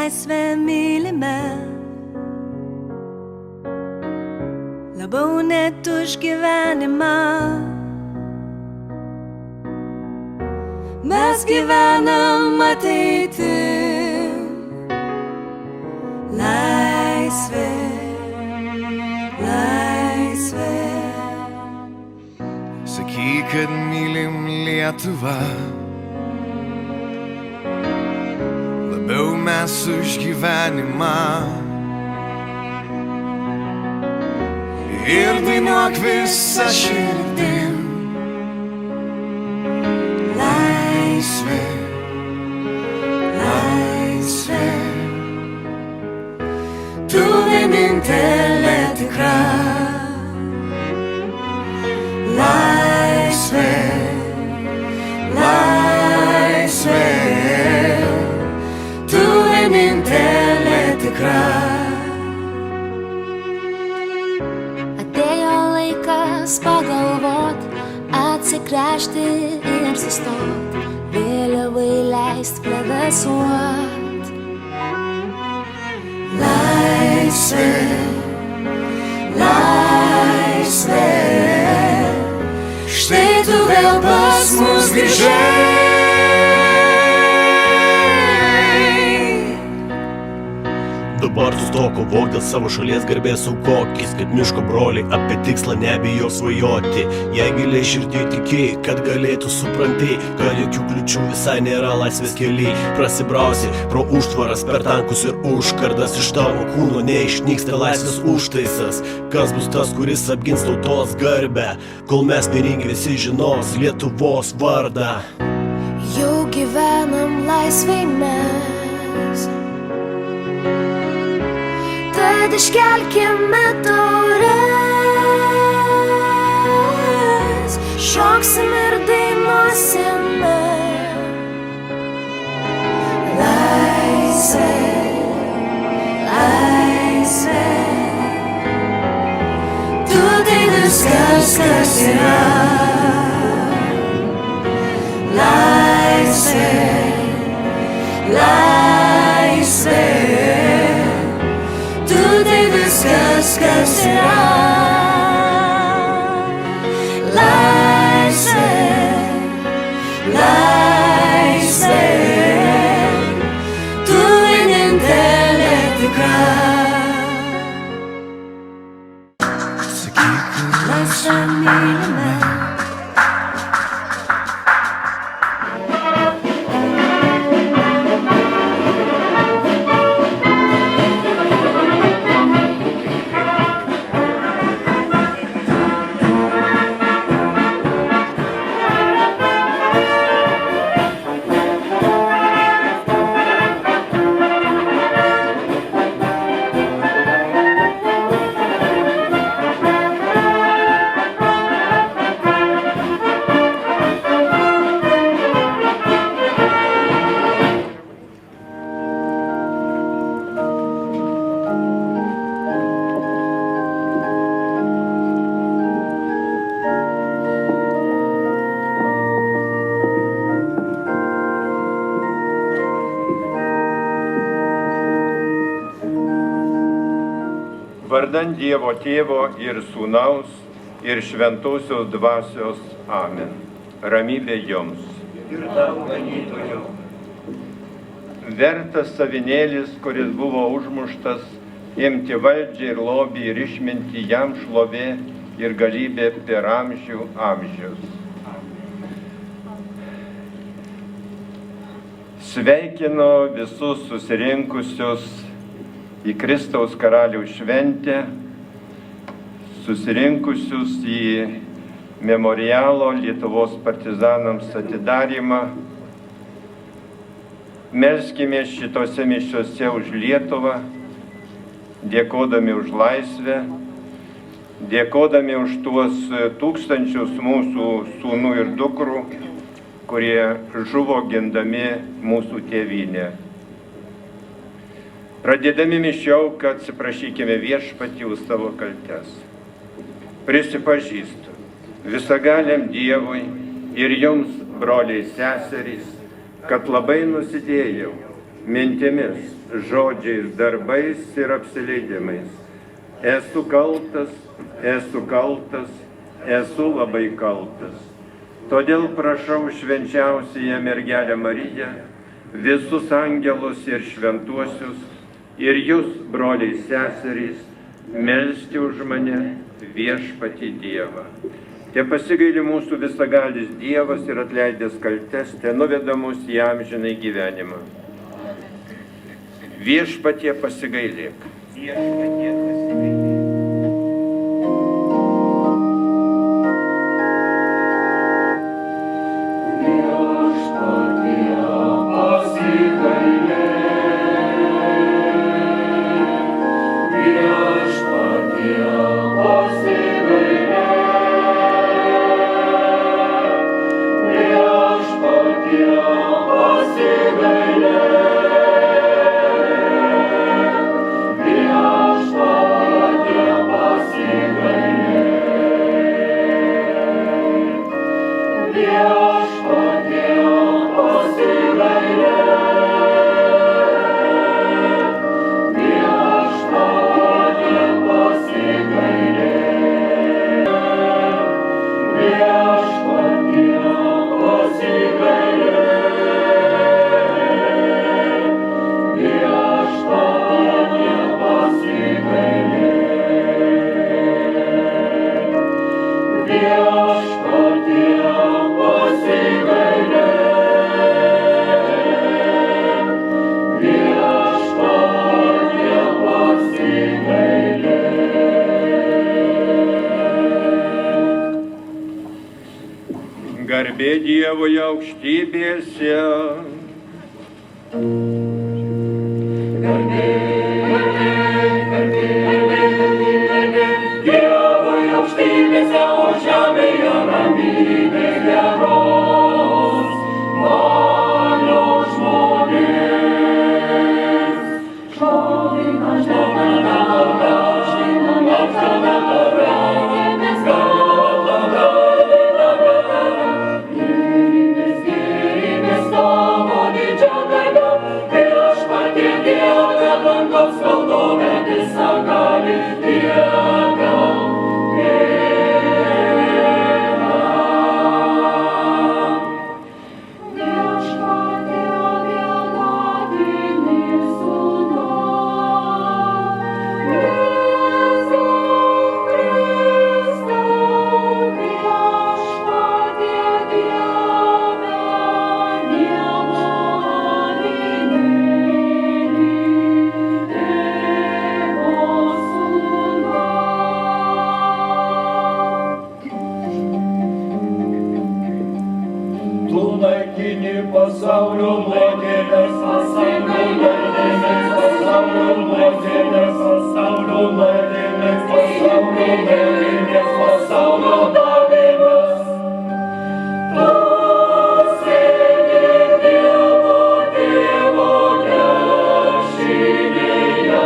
laisvę mylime, labiau net už gyvenimą. Mes gyvenam ateitim, laisvė, laisvė. Sakyk, kad mylim Lietuvą, labiau mes už gyvenimą. Ir dainuok visą širdim. Laisvė, laisvė, tu vienintelė tikra. Laisvė, laisvė, tu vienintelė tikra. Atėjo laikas pagalvot, atsigręžti ir sustot, vėliavai leist plevėsuot. Laisvė, laisvė, štai tu vėl pas mus grįžai. Dabar sustok kovok dėl savo šalies garbės aukokis, kad miško broliai apie tikslą nebijo svajoti. Jei giliai širdį tikėjai, kad galėtų supranti, kad jokių kliučių visai nėra laisvės keliai. Prasibrausi pro užtvaras per tankus ir užkardas, iš tavo kūno neišnyksta laisvės užtaisas. Kas bus tas, kuris apgins tautos garbę, kol mes vieningi visi žinos Lietuvos vardą? Jau gyvenam laisvai mes, tad iškelkime taures, šoksim ir dainuosime. Laisvė, laisvė, tu tai viskas, kas yra. Laisvė, laisvė, tu tai viskas, kas yra. Laisvė, laisvė, tu vienintelė tikra. Sakyk, kad Laisvę mylime, Vardan Dievo Tėvo ir Sūnaus ir Šventosios Dvasios. Amen. Ramybė jums. Ir tavo ganytojau. Vertas avinėlis, kuris buvo užmuštas, imti valdžią ir lobį ir išminti, jam šlovė ir galybė per amžių amžius. Sveikinu visus susirinkusius į Kristaus karaliaus šventę, susirinkusius į memorialo Lietuvos partizanams atidarymą. Melskime šitose mišiose už Lietuvą, dėkodami už laisvę, dėkodami už tuos tūkstančius mūsų sūnų ir dukrų, kurie žuvo gindami mūsų tėvynę. Pradėdami mišiau, kad atsiprašykime Viešpatį už savo kaltes. Prisipažįstu visagaliam Dievui ir jums, broliai seserys, kad labai nusidėjau mintimis, žodžiais, darbais ir apsileidimais. Esu kaltas, esu labai kaltas. Todėl prašau švenčiausiąją mergelę Mariją, visus angelus ir šventuosius, ir jūs, broliai seserys, melsti už mane viešpatį Dievą. Te pasigaili mūsų visagalis Dievas ir atleidęs kaltes, te nuveda mus į amžinai gyvenimą. Viešpatie pasigailėk. Viešpatie pasigailėk. Garbė Dievui aukštybėse. Dievui aukštybėse, o žemėje ramybės geros, valios žmonės. Šlovina, šlovina, pasaulio nuodėmės, pasaulio nuodėmės. Tu sėdi Dievo tėvo dešinėje,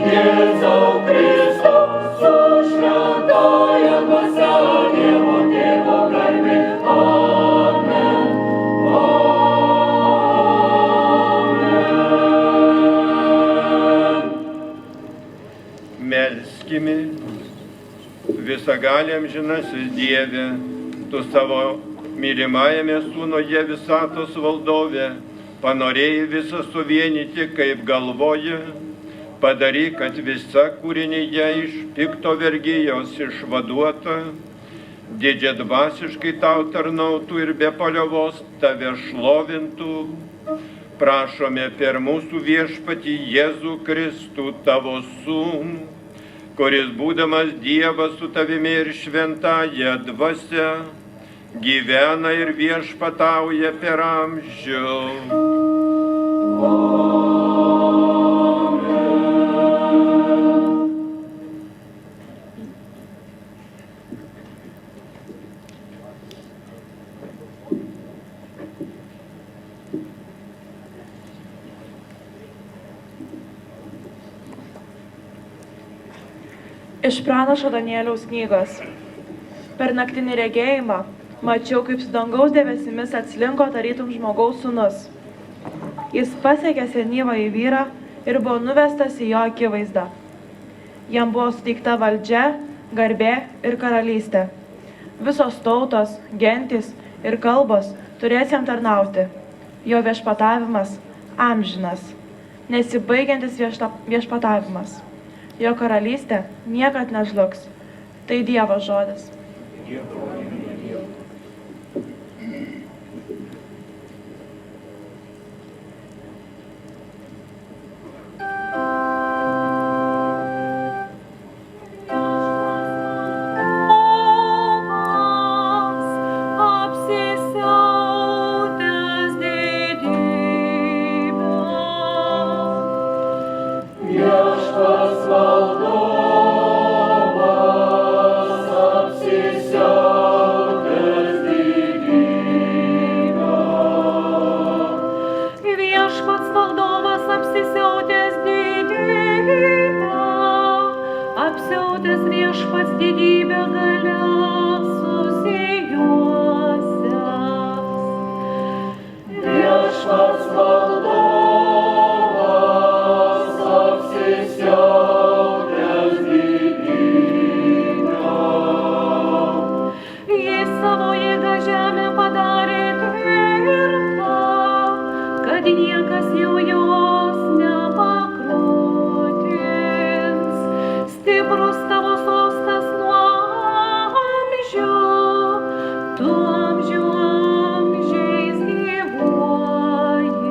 Jėzau Kristau, su šventąja dvasia, Dievo tėvo garbė. Amen. Amen. Melskime, visagaliam žinasis Dieve, tu savo mylimajame sūnuje visatos valdove, panorėjai visą suvienyti, kaip galvoji. Padaryk, kad visa kūrinyje iš pikto vergijos išvaduota, didžiadvasiškai tau tarnautų ir be paliovos tave šlovintų. Prašome per mūsų viešpatį Jėzų Kristų, tavo sūnų, kuris būdamas Dievas su tavimi ir šventąja dvasia, gyvena ir viešpatauja per amžių. Iš pranašo Danieliaus knygos. Per naktinį regėjimą mačiau, kaip su dangaus debesimis atslinko tarytum žmogaus sūnus. Jis pasiekė senyvąjį vyrą ir buvo nuvestas į jo akivaizdą. Jam buvo suteikta valdžia, garbė ir karalystė. Visos tautos, gentys ir kalbos turės jam tarnauti. Jo viešpatavimas amžinas, nesibaigiantis viešpatavimas. Jo karalystė niekad nežlugs. Tai Dievo žodis. Viešpats valdovas apsisiautęs didybę. Viešpats valdovas apsisiautęs didybę, apsiautęs viešpats didybę galia susijuosias. Viešpats valdovas apsisiautęs didybę. Jis savo jėgą žemę padarė tvirtą, kad niekas jau jos nepakrutins. Stiprus tavo sostas nuo amžių, tu amžių amžiais gyvuoji.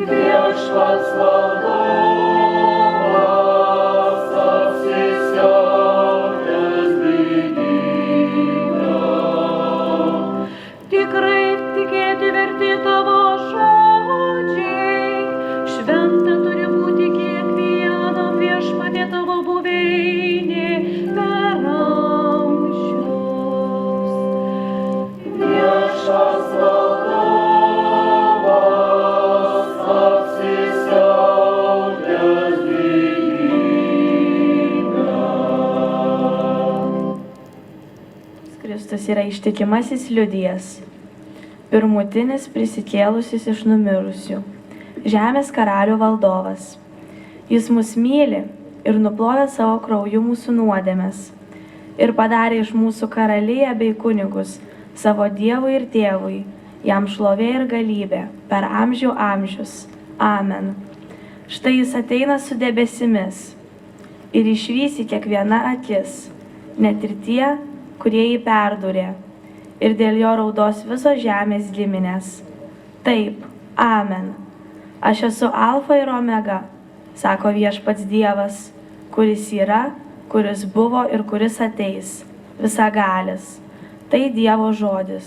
Viešpats valdovas apsisiautęs didybę. Tikrai tikėti verti tavo žodžiai, šventa turi būti kiekvienam viešpatie tavo buveinė per amžius. Viešpats valdovas apsisiautęs didybę. Kristus yra ištikimasis liudijas, pirmutinis prisikėlusis iš numirusių, žemės karalių valdovas. Jis mus myli ir nuplovė savo krauju mūsų nuodėmes ir padarė iš mūsų karaliją bei kunigus savo Dievui ir Tėvui, jam šlovė ir galybė per amžių amžius. Amen. Štai jis ateina su debesimis ir išvysi kiekviena akis, net ir tie, kurie jį perdūrė, ir dėl jo raudos visos žemės giminės. Taip, amen. Aš esu Alfa ir Omega, sako viešpats Dievas, kuris yra, kuris buvo ir kuris ateis, visagalis. Tai Dievo žodis.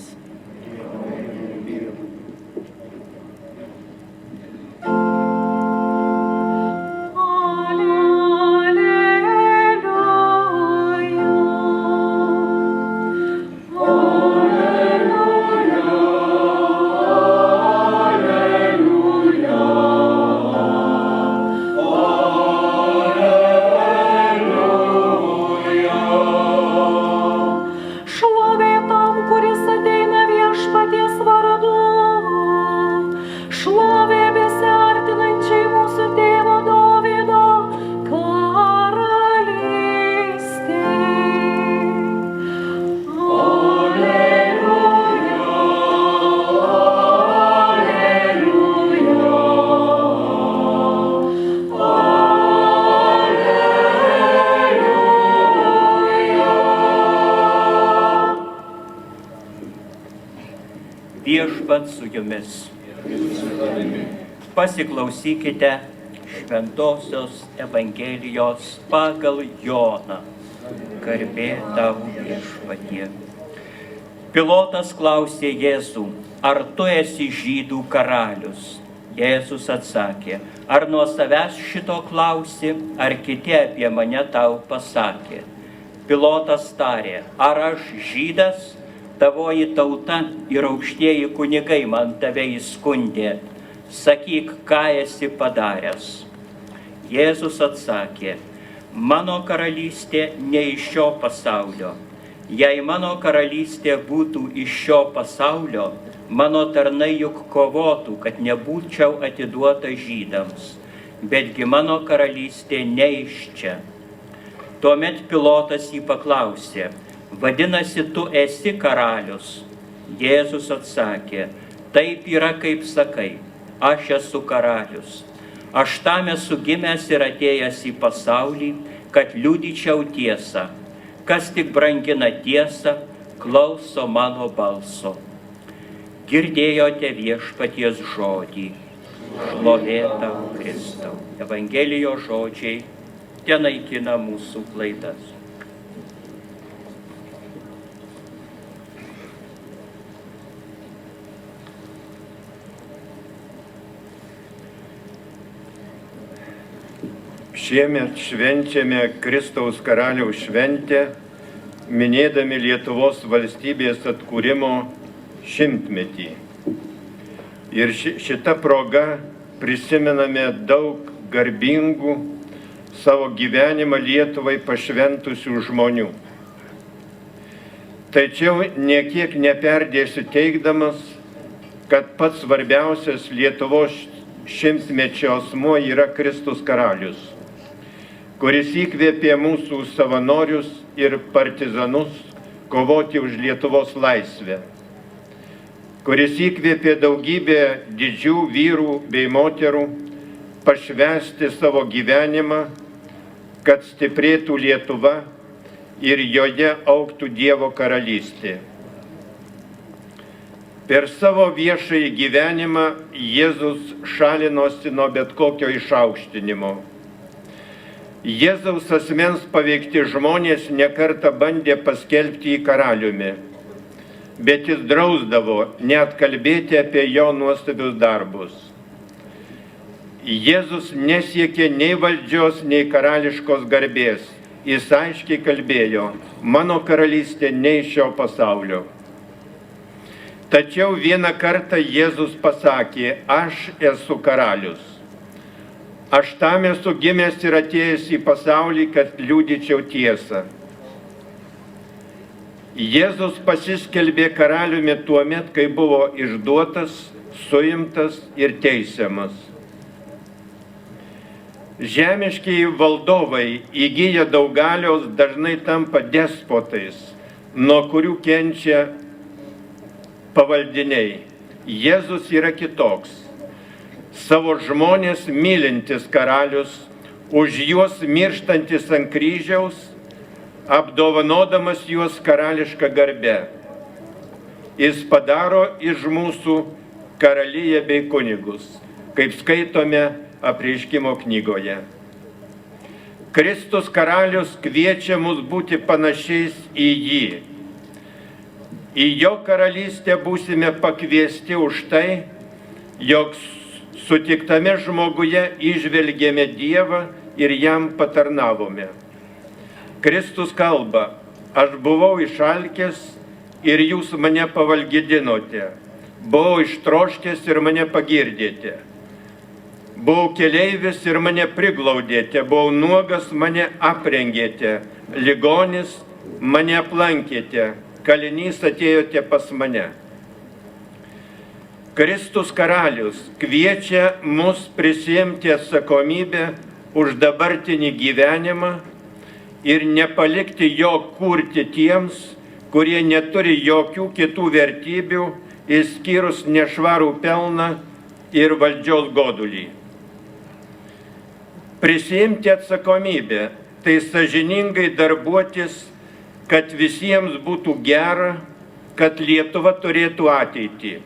Šlovė tam, kuris ateina viešpaties vardu. Šlovė besiartinančiai mūsų tėvo Dovydo karalystei. Viešpats su jumis. Pasiklausykite Šventosios Evangelijos pagal Joną. Garbė tau viešpatie. Pilotas klausė Jėzų, ar tu esi žydų karalius? Jėzus atsakė, ar nuo savęs šito klausi, ar kiti apie mane tau pasakė? Pilotas tarė, ar aš žydas? Tavoji tauta ir aukštieji kunigai man tave įskundė. Sakyk, ką esi padaręs. Jėzus atsakė, Mano karalystė ne iš šio pasaulio. Jei mano karalystė būtų iš šio pasaulio, mano tarnai juk kovotų, kad nebūčiau atiduota žydams. Betgi mano karalystė ne iš čia. Tuomet Pilotas jį paklausė, vadinasi, tu esi karalius? Jėzus atsakė, taip yra, kaip sakai, aš esu karalius. Aš tam esu gimęs ir atėjęs į pasaulį, kad liudyčiau tiesą. Kas tik brangina tiesą, klauso mano balso. Girdėjote Viešpaties žodį. Šlovė tau, Kristau. Evangelijos žodžiai tenaikina mūsų klaidas. Šiemet švenčiame Kristaus karaliaus šventę, minėdami Lietuvos valstybės atkūrimo 100-metį. Ir šita proga prisimename daug garbingų savo gyvenimą Lietuvai pašventusių žmonių. Tačiau niekiek neperdėsiu teigdamas, kad pats svarbiausias Lietuvos 100-mečio asmuo yra Kristus karalius, kuris įkvėpė mūsų savanorius ir partizanus kovoti už Lietuvos laisvę, kuris įkvėpė daugybę didžių vyrų bei moterų pašvęsti savo gyvenimą, kad stiprėtų Lietuva ir joje augtų Dievo karalystė. Per savo viešąjį gyvenimą Jėzus šalinosi nuo bet kokio išaukštinimo. Jėzaus asmens paveikti žmonės nekartą bandė paskelbti jį karaliumi, bet jis drausdavo net kalbėti apie jo nuostabius darbus. Jėzus nesiekė nei valdžios, nei karališkos garbės. Jis aiškiai kalbėjo, mano karalystė ne iš šio pasaulio. Tačiau vieną kartą Jėzus pasakė, aš esu karalius. Aš tam esu gimęs ir atėjęs į pasaulį, kad liudyčiau tiesą. Jėzus pasiskelbė karaliumi tuomet, kai buvo išduotas, suimtas ir teisiamas. Žemiškiai valdovai įgyja daug galios, dažnai tampa despotais, nuo kurių kenčia pavaldiniai. Jėzus yra kitoks. Savo žmonės mylintis karalius, už juos mirštantis ant kryžiaus, apdovanodamas juos karališką garbę. Jis padaro iš mūsų karaliją bei kunigus, kaip skaitome Apreiškimo knygoje. Kristus karalius kviečia mus būti panašiais į jį. Į jo karalystę būsime pakviesti už tai, jog sutiktame žmoguje įžvelgėme Dievą ir jam patarnavome. Kristus kalba, aš buvau išalkęs ir jūs mane pavalgydinote, buvau ištroškęs ir mane pagirdėte, buvau keleivis ir mane priglaudėte, buvau nuogas, mane aprengėte, ligonis, mane aplankėte, kalinys atėjote pas mane. Kristus karalius kviečia mus prisiimti atsakomybę už dabartinį gyvenimą ir nepalikti jo kurti tiems, kurie neturi jokių kitų vertybių, išskyrus nešvarų pelną ir valdžios godulį. Prisiimti atsakomybę, tai sąžiningai darbuotis, kad visiems būtų gera, kad Lietuva turėtų ateitį.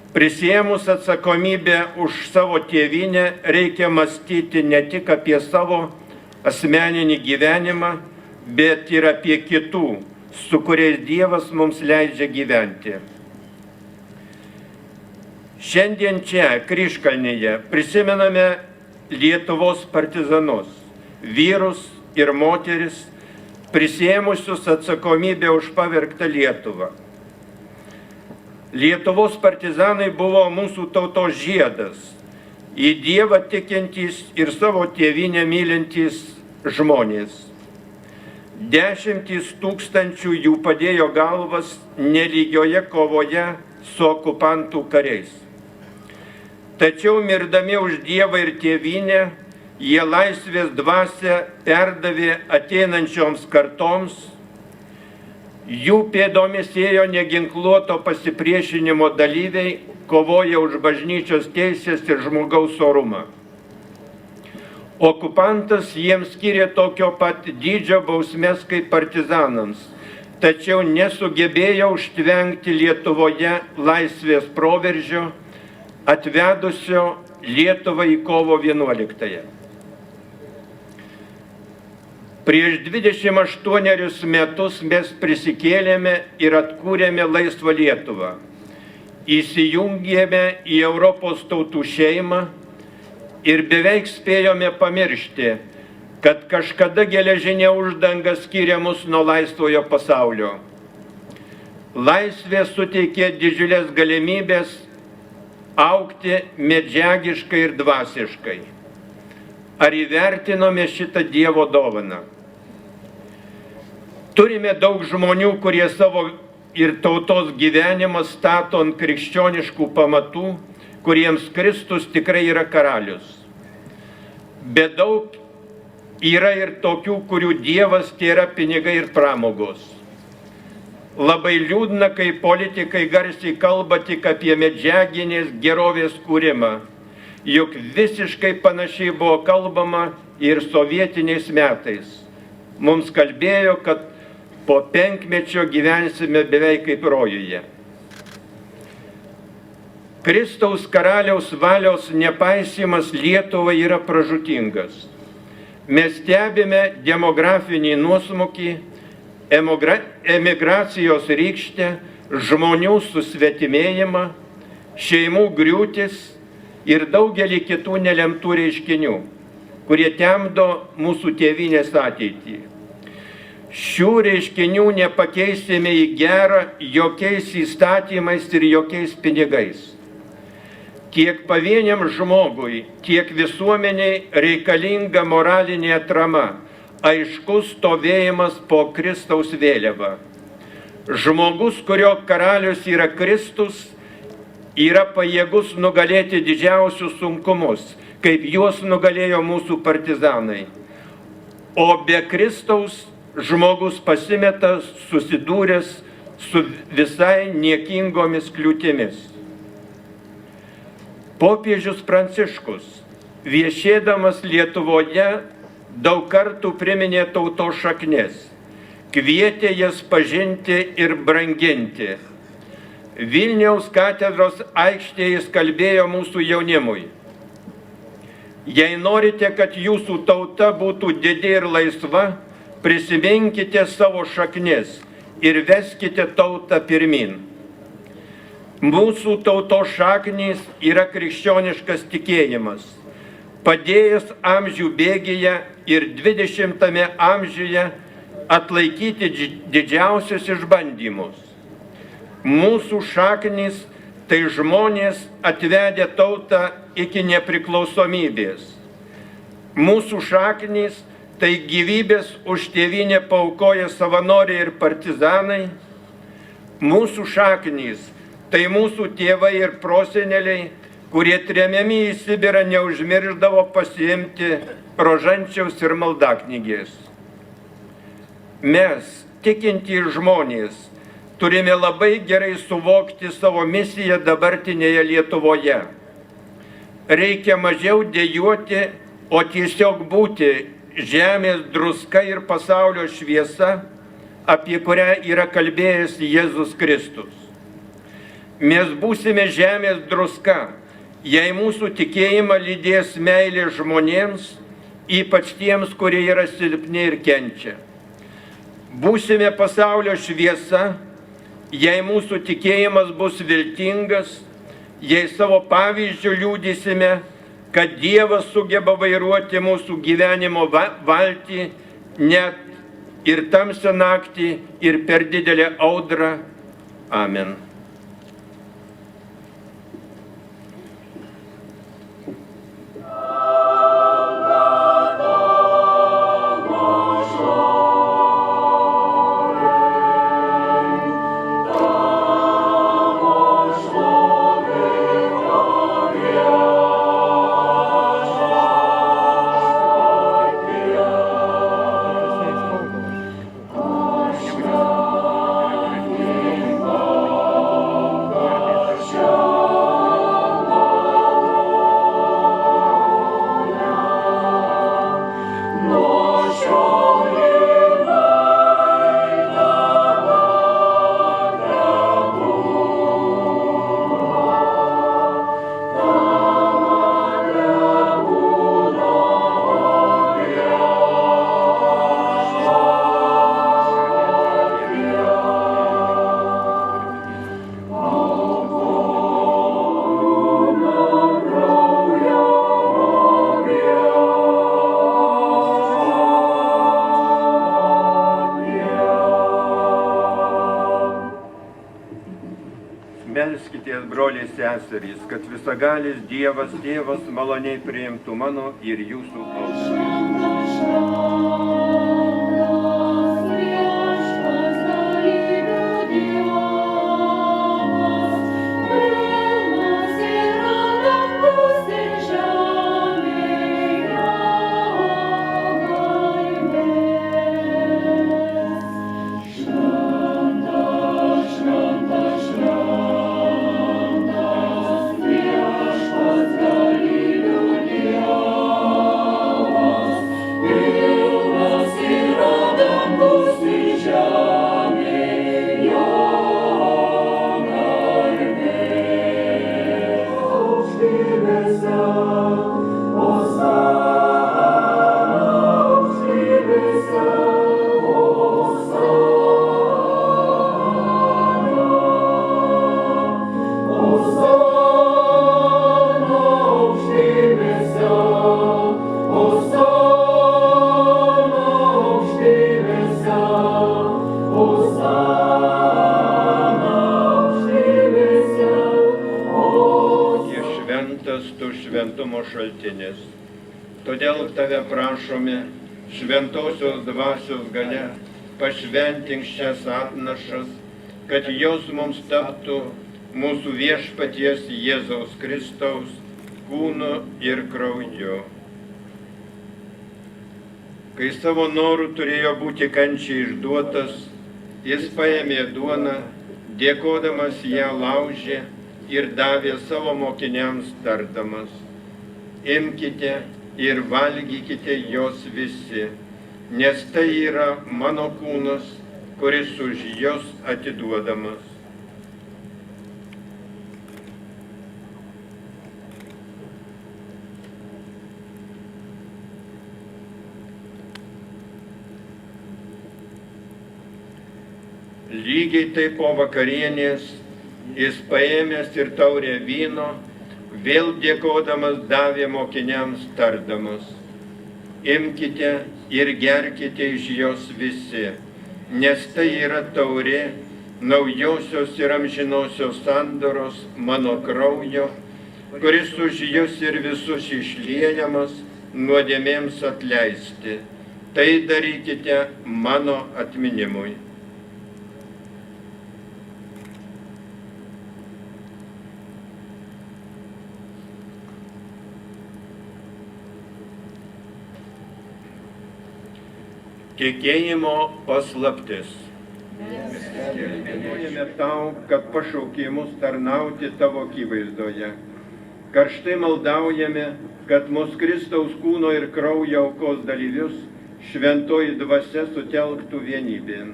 Prisiėmus atsakomybę už savo tėvynę reikia mąstyti ne tik apie savo asmeninį gyvenimą, bet ir apie kitų, su kuriais Dievas mums leidžia gyventi. Šiandien čia, Kryžkalnyje, prisimename Lietuvos partizanus, vyrus ir moteris, prisiėmusius atsakomybę už pavergtą Lietuvą. Lietuvos partizanai buvo mūsų tautos žiedas, į Dievą tikintys ir savo tėvynę mylintys žmonės. 10 000 jų padėjo galvas nelygioje kovoje su okupantų kariais. Tačiau mirdami už Dievą ir tėvynę, jie laisvės dvasią perdavė ateinančioms kartoms, jų pėdomis ėjo neginkluoto pasipriešinimo dalyviai, kovoja už bažnyčios teisės ir žmogaus orumą. Okupantas jiems skyrė tokio pat dydžio bausmės kaip partizanams, tačiau nesugebėjo užtvengti Lietuvoje laisvės proveržio, atvedusio Lietuvą į kovo 11. Prieš 28 metus mes prisikėlėme ir atkūrėme laisvą Lietuvą. Įsijungėme į Europos tautų šeimą ir beveik spėjome pamiršti, kad kažkada geležinė uždanga skyrė mus nuo laisvojo pasaulio. Laisvė suteikė didžiulės galimybės augti medžiagiškai ir dvasiškai. Ar įvertinome šitą Dievo dovaną? Turime daug žmonių, kurie savo ir tautos gyvenimą stato ant krikščioniškų pamatų, kuriems Kristus tikrai yra karalius. Bet daug yra ir tokių, kurių Dievas tėra pinigai ir pramogos. Labai liūdna, kai politikai garsiai kalba tik apie medžiaginės gerovės kūrimą, juk visiškai panašiai buvo kalbama ir sovietiniais metais. Mums kalbėjo, kad po 5-mečio gyvensime beveik kaip rojuje. Kristaus karaliaus valios nepaisimas Lietuvai yra pražūtingas. Mes stebime demografinį nuosmukį, emigracijos rykštę, žmonių susvetimėjimą, šeimų griūtis ir daugelį kitų nelemtų reiškinių, kurie temdo mūsų tėvynės ateitį. Šių reiškinių nepakeisime į gerą jokiais įstatymais ir jokiais pinigais. Tiek pavieniam žmogui, tiek visuomeniai reikalinga moralinė atrama, aiškus stovėjimas po Kristaus vėliava. Žmogus, kurio karalius yra Kristus, yra pajėgus nugalėti didžiausius sunkumus, kaip juos nugalėjo mūsų partizanai. O be Kristaus žmogus pasimeta susidūręs su visai niekingomis kliūtimis. Popiežius Pranciškus, viešėdamas Lietuvoje, daug kartų priminė tautos šaknis, kvietė jas pažinti ir branginti. Vilniaus katedros aikštėje jis kalbėjo mūsų jaunimui. Jei norite, kad jūsų tauta būtų didi ir laisva, prisiminkite savo šaknis ir veskite tautą pirmin. Mūsų tautos šaknys yra krikščioniškas tikėjimas, padėjęs amžių bėgyje ir 20 amžiuje atlaikyti didžiausius išbandymus. Mūsų šaknys tai žmonės atvedę tautą iki nepriklausomybės. Mūsų šaknys tai gyvybės už tėvynę paaukoję savanoriai ir partizanai. Mūsų šaknys tai mūsų tėvai ir proseneliai, kurie tremiami į Sibirą neužmirždavo pasiimti rožančiaus ir maldaknygės. Mes, tikintys žmonės, turime labai gerai suvokti savo misiją dabartinėje Lietuvoje. Reikia mažiau dejuoti, o tiesiog būti žemės druska ir pasaulio šviesa, apie kurią yra kalbėjęs Jėzus Kristus. Mes būsime žemės druska, jei mūsų tikėjimą lydės meilė žmonėms, ypač tiems, kurie yra silpni ir kenčia. Būsime pasaulio šviesa, jei mūsų tikėjimas bus viltingas, jei savo pavyzdžių liudysime, kad Dievas sugeba vairuoti mūsų gyvenimo valtį net ir tamsią naktį, ir per didelę audrą. Amen. broliai seserys, kad visagalis Dievas Tėvas maloniai priimtų mano ir jūsų aukas. Šventumo šaltinis. Todėl tave prašome, šventosios dvasios galia, pašventink šias atnašas, kad jos mums taptų mūsų viešpaties Jėzaus Kristaus kūnu ir krauju. Kai savo norų turėjo būti kančiai išduotas, jis paėmė duoną, dėkodamas ją laužė ir davė savo mokiniams tardamas: imkite ir valgykite jos visi, nes tai yra mano kūnas, kuris už jos atiduodamas. Lygiai taip po vakarienės jis paėmęs ir taurę vyno, vėl dėkodamas davė mokiniams tardamas: imkite ir gerkite iš jos visi, nes tai yra taurė naujosios ir amžinosios sandoros mano kraujo, kuris už jus ir visus išliejamas nuodėmėms atleisti. Tai darykite mano atminimui. Tikėjimo paslaptis. Dėkojame tau, kad pašaukimus tarnauti tavo akivaizdoje. Karštai maldaujame, kad mus Kristaus kūno ir kraujo aukos dalyvius šventoji dvasia sutelktų vienybėn.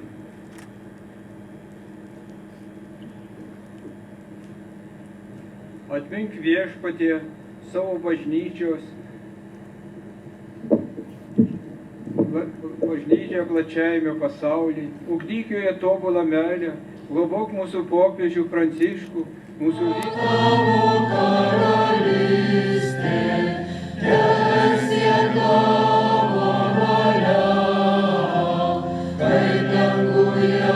Atmink viešpatie savo bažnyčią plačiajame pasaulyje, ugdyk joje tobulą meilę, globok mūsų popiežių Pranciškų, mūsų Tavo karalystė, teesie tavo valia, kaip danguje,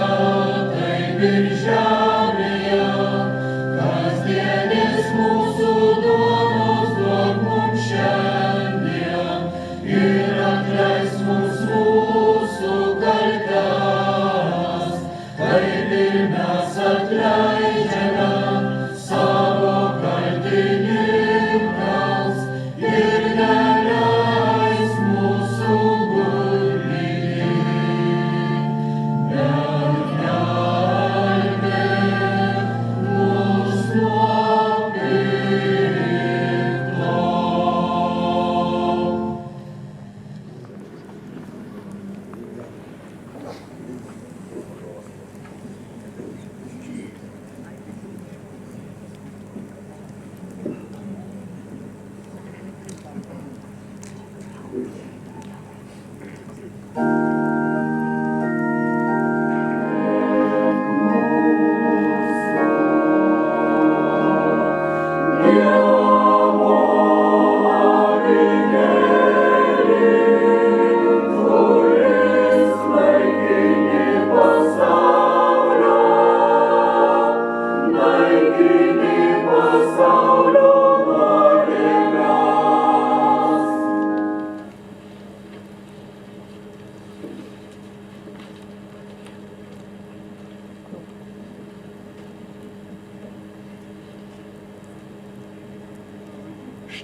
taip ir žemėje, kasdienis mūsų duonos duok mums šiandien ir atleisk mums mūsų kaltes, kaip ir mes atleidžiame savo kaltininkams, ir neleisk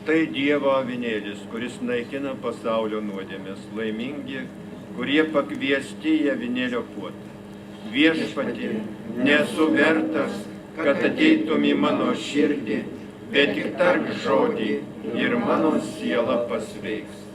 Štai Dievo avinėlis, kuris naikina pasaulio nuodėmės, laimingi, kurie pakviesti į avinėlio puotą. Viešpatie, nesu vertas, kad ateitum į mano širdį, bet tik tark žodį ir mano siela pasveiks.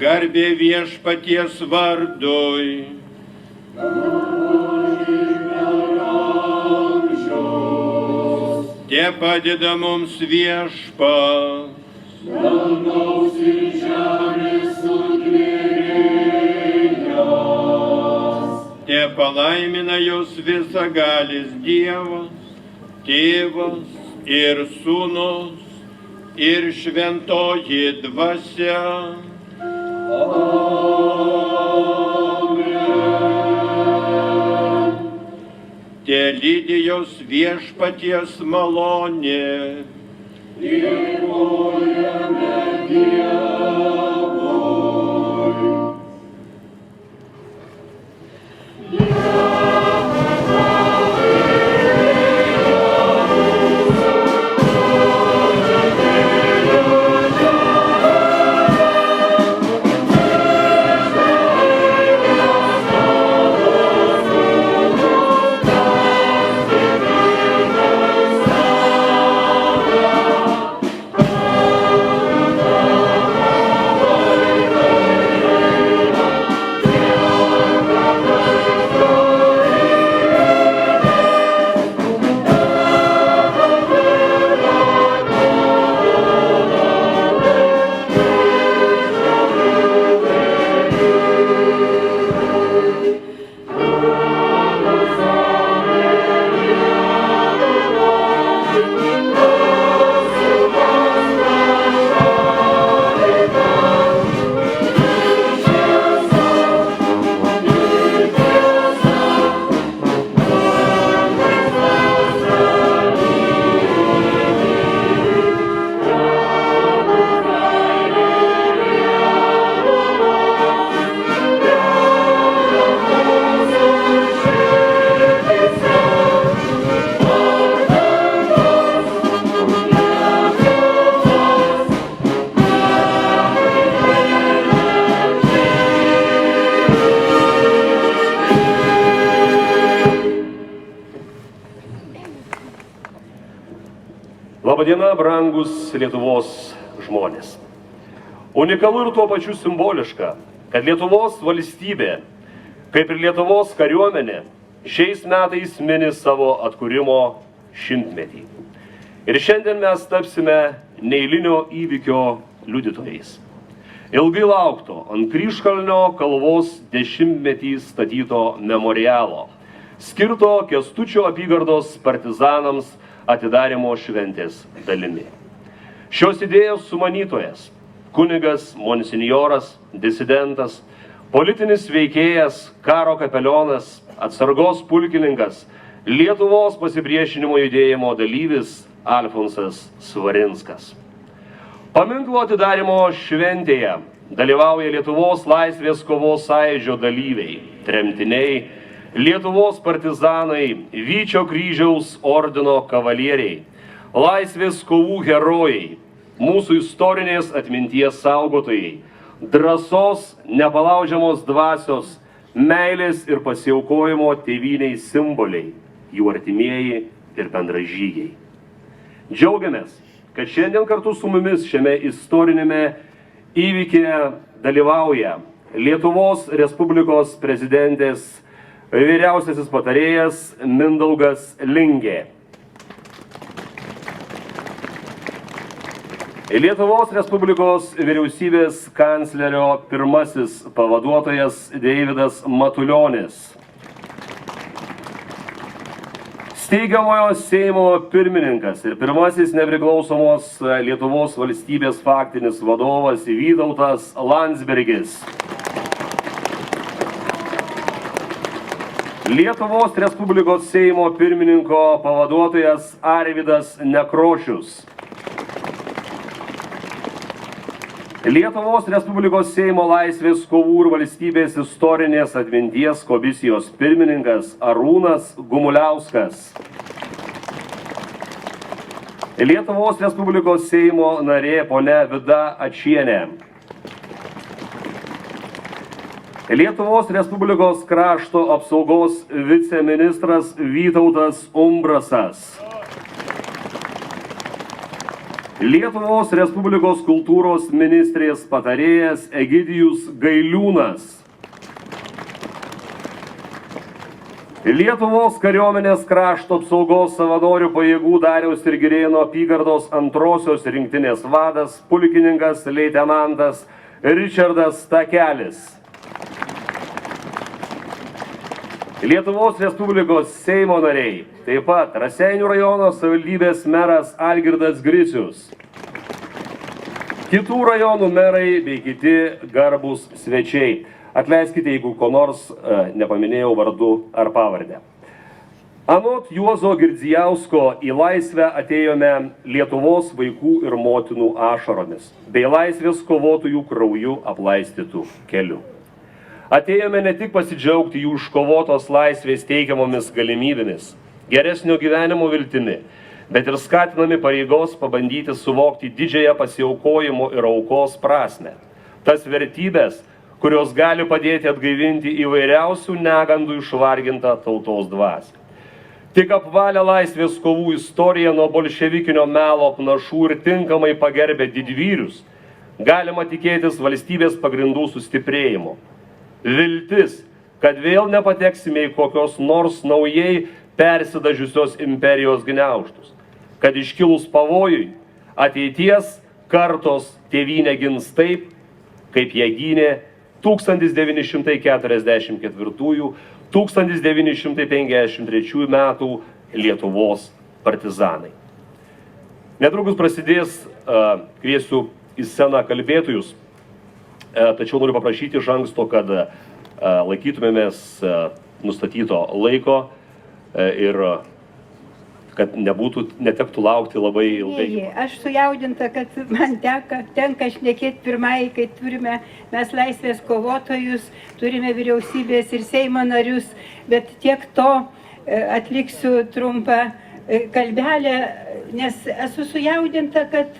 Garbė viešpaties vardui. Te padeda mums viešpats. Dangaus ir žemės sutvėrėjas. Te palaimina jūs visagalis Dievas, Tėvas ir Sūnus ir Šventoji Dvasia. Amen. Te lydi jūs viešpaties malonė. Dėkojame Dievui. Labadiena, brangus Lietuvos žmonės. Unikalu ir tuo pačiu simboliška, kad Lietuvos valstybė, kaip ir Lietuvos kariuomenė, šiais metais mini savo atkūrimo 100-metį. Ir šiandien mes tapsime neeilinio įvykio liudytojais. Ilgai laukto ant Kryžkalnio kalvos 10-metį statyto memorialo, skirto Kęstučio apygardos partizanams atidarymo šventės dalimi. Šios idėjos sumanytojas, kunigas, monsinjoras, disidentas, politinis veikėjas, karo kapelionas, atsargos pulkininkas, Lietuvos pasipriešinimo judėjimo dalyvis Alfonsas Svarinskas. Paminklo atidarymo šventėje dalyvauja Lietuvos laisvės kovos sąjūdžio dalyviai, tremtiniai, Lietuvos partizanai, Vyčio kryžiaus ordino kavalieriai, laisvės kovų herojai, mūsų istorinės atminties saugotojai, drąsos, nepalaužiamos dvasios, meilės ir pasiaukojimo tėvyniai simboliai, jų artimieji ir bendražygiai. Džiaugiamės, kad šiandien kartu su mumis šiame istorinėme įvykyje dalyvauja Lietuvos Respublikos prezidentės vyriausiasis patarėjas Mindaugas Lingė. Lietuvos Respublikos vyriausybės kanclerio pirmasis pavaduotojas Deividas Matulionis. Steigiamojo Seimo pirmininkas ir pirmasis nepriklausomos Lietuvos valstybės faktinis vadovas Vytautas Landsbergis. Lietuvos Respublikos Seimo pirmininko pavaduotojas Arvydas Nekrošius. Lietuvos Respublikos Seimo laisvės kovų ir valstybės istorinės atminties komisijos pirmininkas Arūnas Gumuliauskas. Lietuvos Respublikos Seimo narė ponia Vida Ačienė. Lietuvos Respublikos krašto apsaugos viceministras Vytautas Umbrasas. Lietuvos Respublikos kultūros ministrės patarėjas Egidijus Gailiūnas. Lietuvos kariuomenės krašto apsaugos savanorių pajėgų Dariaus ir Girėno apygardos antrosios rinktinės vadas, pulkininkas leitenantas Ričardas Takelis. Lietuvos Respublikos Seimo nariai, taip pat Raseinių rajono savivaldybės meras Algirdas Gricius, kitų rajonų merai bei kiti garbūs svečiai. Atleiskite, jeigu ko nors nepaminėjau vardu ar pavardę. Anot Juozo Girdzijausko į laisvę atėjome Lietuvos vaikų ir motinų ašaromis, bei laisvės kovotojų krauju aplaistytų keliu. Atėjome ne tik pasidžiaugti jų iškovotos laisvės teikiamomis galimybėmis, geresnio gyvenimo viltimi, bet ir skatinami pareigos pabandyti suvokti didžiąją pasiaukojimo ir aukos prasmę. Tas vertybės, kurios gali padėti atgaivinti įvairiausių negandų išvargintą tautos dvasią. Tik apvalę laisvės kovų istoriją nuo bolševikinio melo apnašų ir tinkamai pagerbę didvyrius, galima tikėtis valstybės pagrindų sustiprėjimo. Viltis, kad vėl nepateksime į kokios nors naujai persidažiusios imperijos gniaužtus, kad iškilus pavojui ateities kartos tėvynę gins taip, kaip jie gynė 1944-1953 metų Lietuvos partizanai. Netrukus prasidės, kviesiu į sceną kalbėtojus, tačiau noriu paprašyti iš anksto, kad laikytumėmės nustatyto laiko ir kad netektų laukti labai ilgai. Aš sujaudinta, kad man tenka šnekėti pirmai, kai turime mes laisvės kovotojus, turime vyriausybės ir Seimo narius, bet tiek to atliksiu trumpą kalbelę, nes esu sujaudinta, kad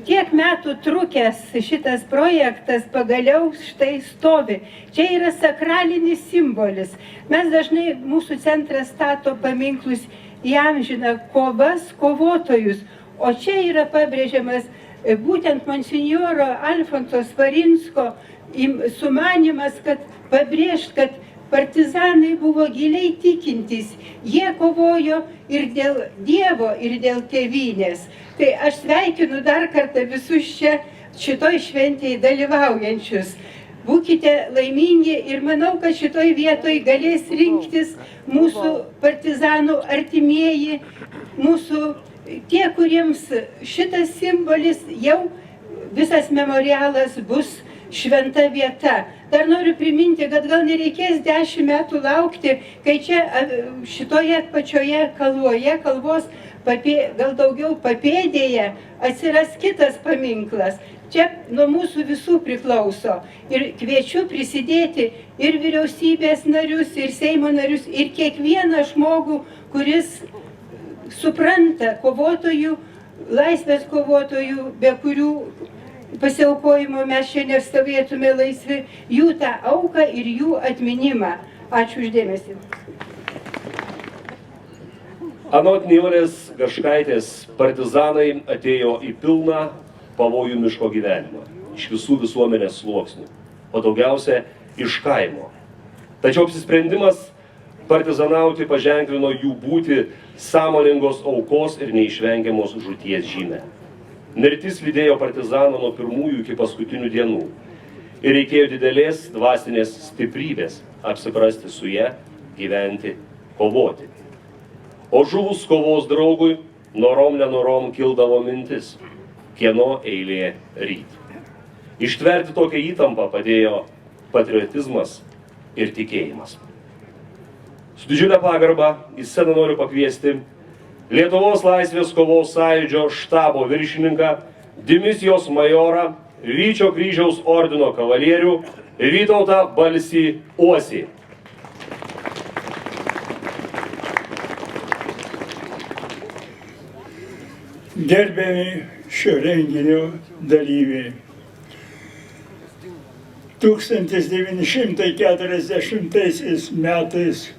tiek metų trukęs šitas projektas pagaliau štai stovi. Čia yra sakralinis simbolis. Mes dažnai, mūsų centras stato paminklus įamžina kovas, kovotojus, O čia yra pabrėžiamas būtent monsinjoro Alfonso Svarinsko sumanimas, kad pabrėžt, kad partizanai buvo giliai tikintys, jie kovojo ir dėl Dievo, ir dėl tėvynės. Tai aš sveikinu dar kartą visus čia šitoj šventėje dalyvaujančius. Būkite laimingi ir manau, kad šitoj vietoj galės rinktis mūsų partizanų artimieji, mūsų tie, kuriems šitas simbolis jau visas memorialas bus šventa vieta. Dar noriu priminti, kad gal nereikės 10 metų laukti, kai čia šitoje pačioje kalvos, gal daugiau papėdėje, atsiras kitas paminklas. Čia nuo mūsų visų priklauso. Ir kviečiu prisidėti ir vyriausybės narius, ir Seimo narius, ir kiekvieną žmogų, kuris supranta kovotojų, laisvės kovotojų, be kurių pasiaukojimo mes čia nestovėtume laisvi, jų tą auką ir jų atminimą. Ačiū uždėmesį. Anot Nijolės Gaškaitės, partizanai atėjo į pilną pavojų miško gyvenimą, iš visų visuomenės sluoksnių, o daugiausia iš kaimo. Tačiau apsisprendimas partizanauti paženklino jų būti sąmoningos aukos ir neišvengiamos žūties žymę. Mirtis lydėjo partizaną nuo pirmųjų iki paskutinių dienų ir reikėjo didelės dvasinės stiprybės apsiprasti su ja, gyventi, kovoti. O žuvus kovos draugui, norom nenorom kildavo mintis, kieno eilė ryt. Ištverti tokią įtampą padėjo patriotizmas ir tikėjimas. Su didžiulė pagarba į sceną noriu pakviesti Lietuvos laisvės kovos sąjūdžio štabo viršininką, dimisijos majorą, Vyčio kryžiaus ordino kavalierių Vytautą Balsį Uosį. Gerbiami šio renginio dalyviai. 1940 metais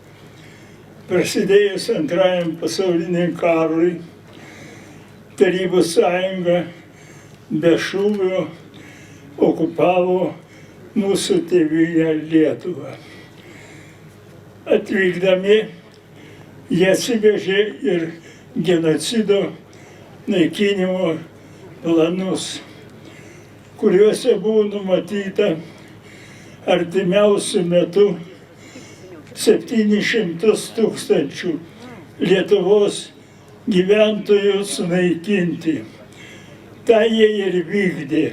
prasidėjus Antrajam pasauliniam karui, Tarybų sąjunga be šūvio okupavo mūsų tėvynę Lietuvą. Atvykdami, jie atsivežė ir genocido naikinimo planus, kuriuose buvo numatyta artimiausių metų 700 tūkstančių Lietuvos gyventojų sunaikinti. Ta jie ir vykdė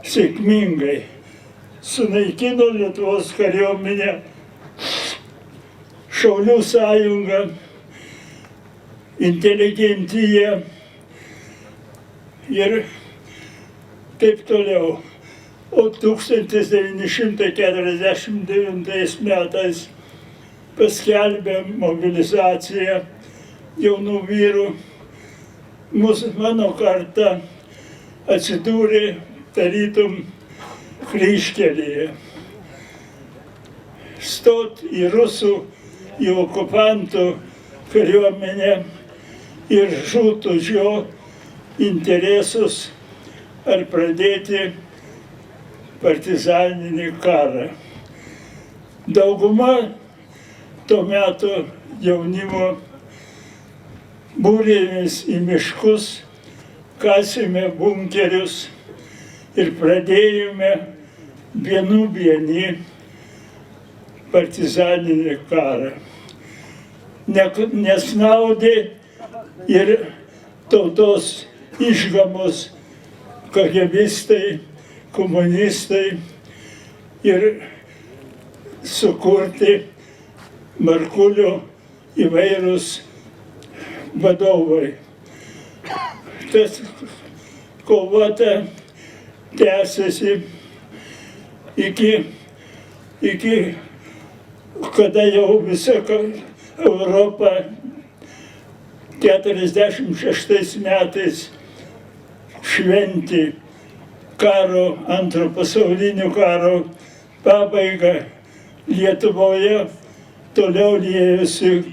sėkmingai. Sunaikino Lietuvos kariuomenę, Šaulių sąjungą, inteligentiją ir taip toliau. O 1949 metais paskelbė mobilizaciją jaunų vyrų. Mano karta atsidūrė tarytum kryžkelėje. Stot į rusų, į okupantų kariuomenę ir žūt už jo interesus ar pradėti partizaninį karą. Dauguma to meto jaunimo būrėmės į miškus, kasėme bunkerius ir pradėjome vieni partizaninį karą. Nesnaudė ir tautos išgamos KGBistai, komunistai ir sukurti Markulio įvairūs vadovai. Tas kovota tęsiasi iki kada jau visa Europa 46 metais šventė karo, antro pasaulinio karo pabaigą. Lietuvoje toliau liejosi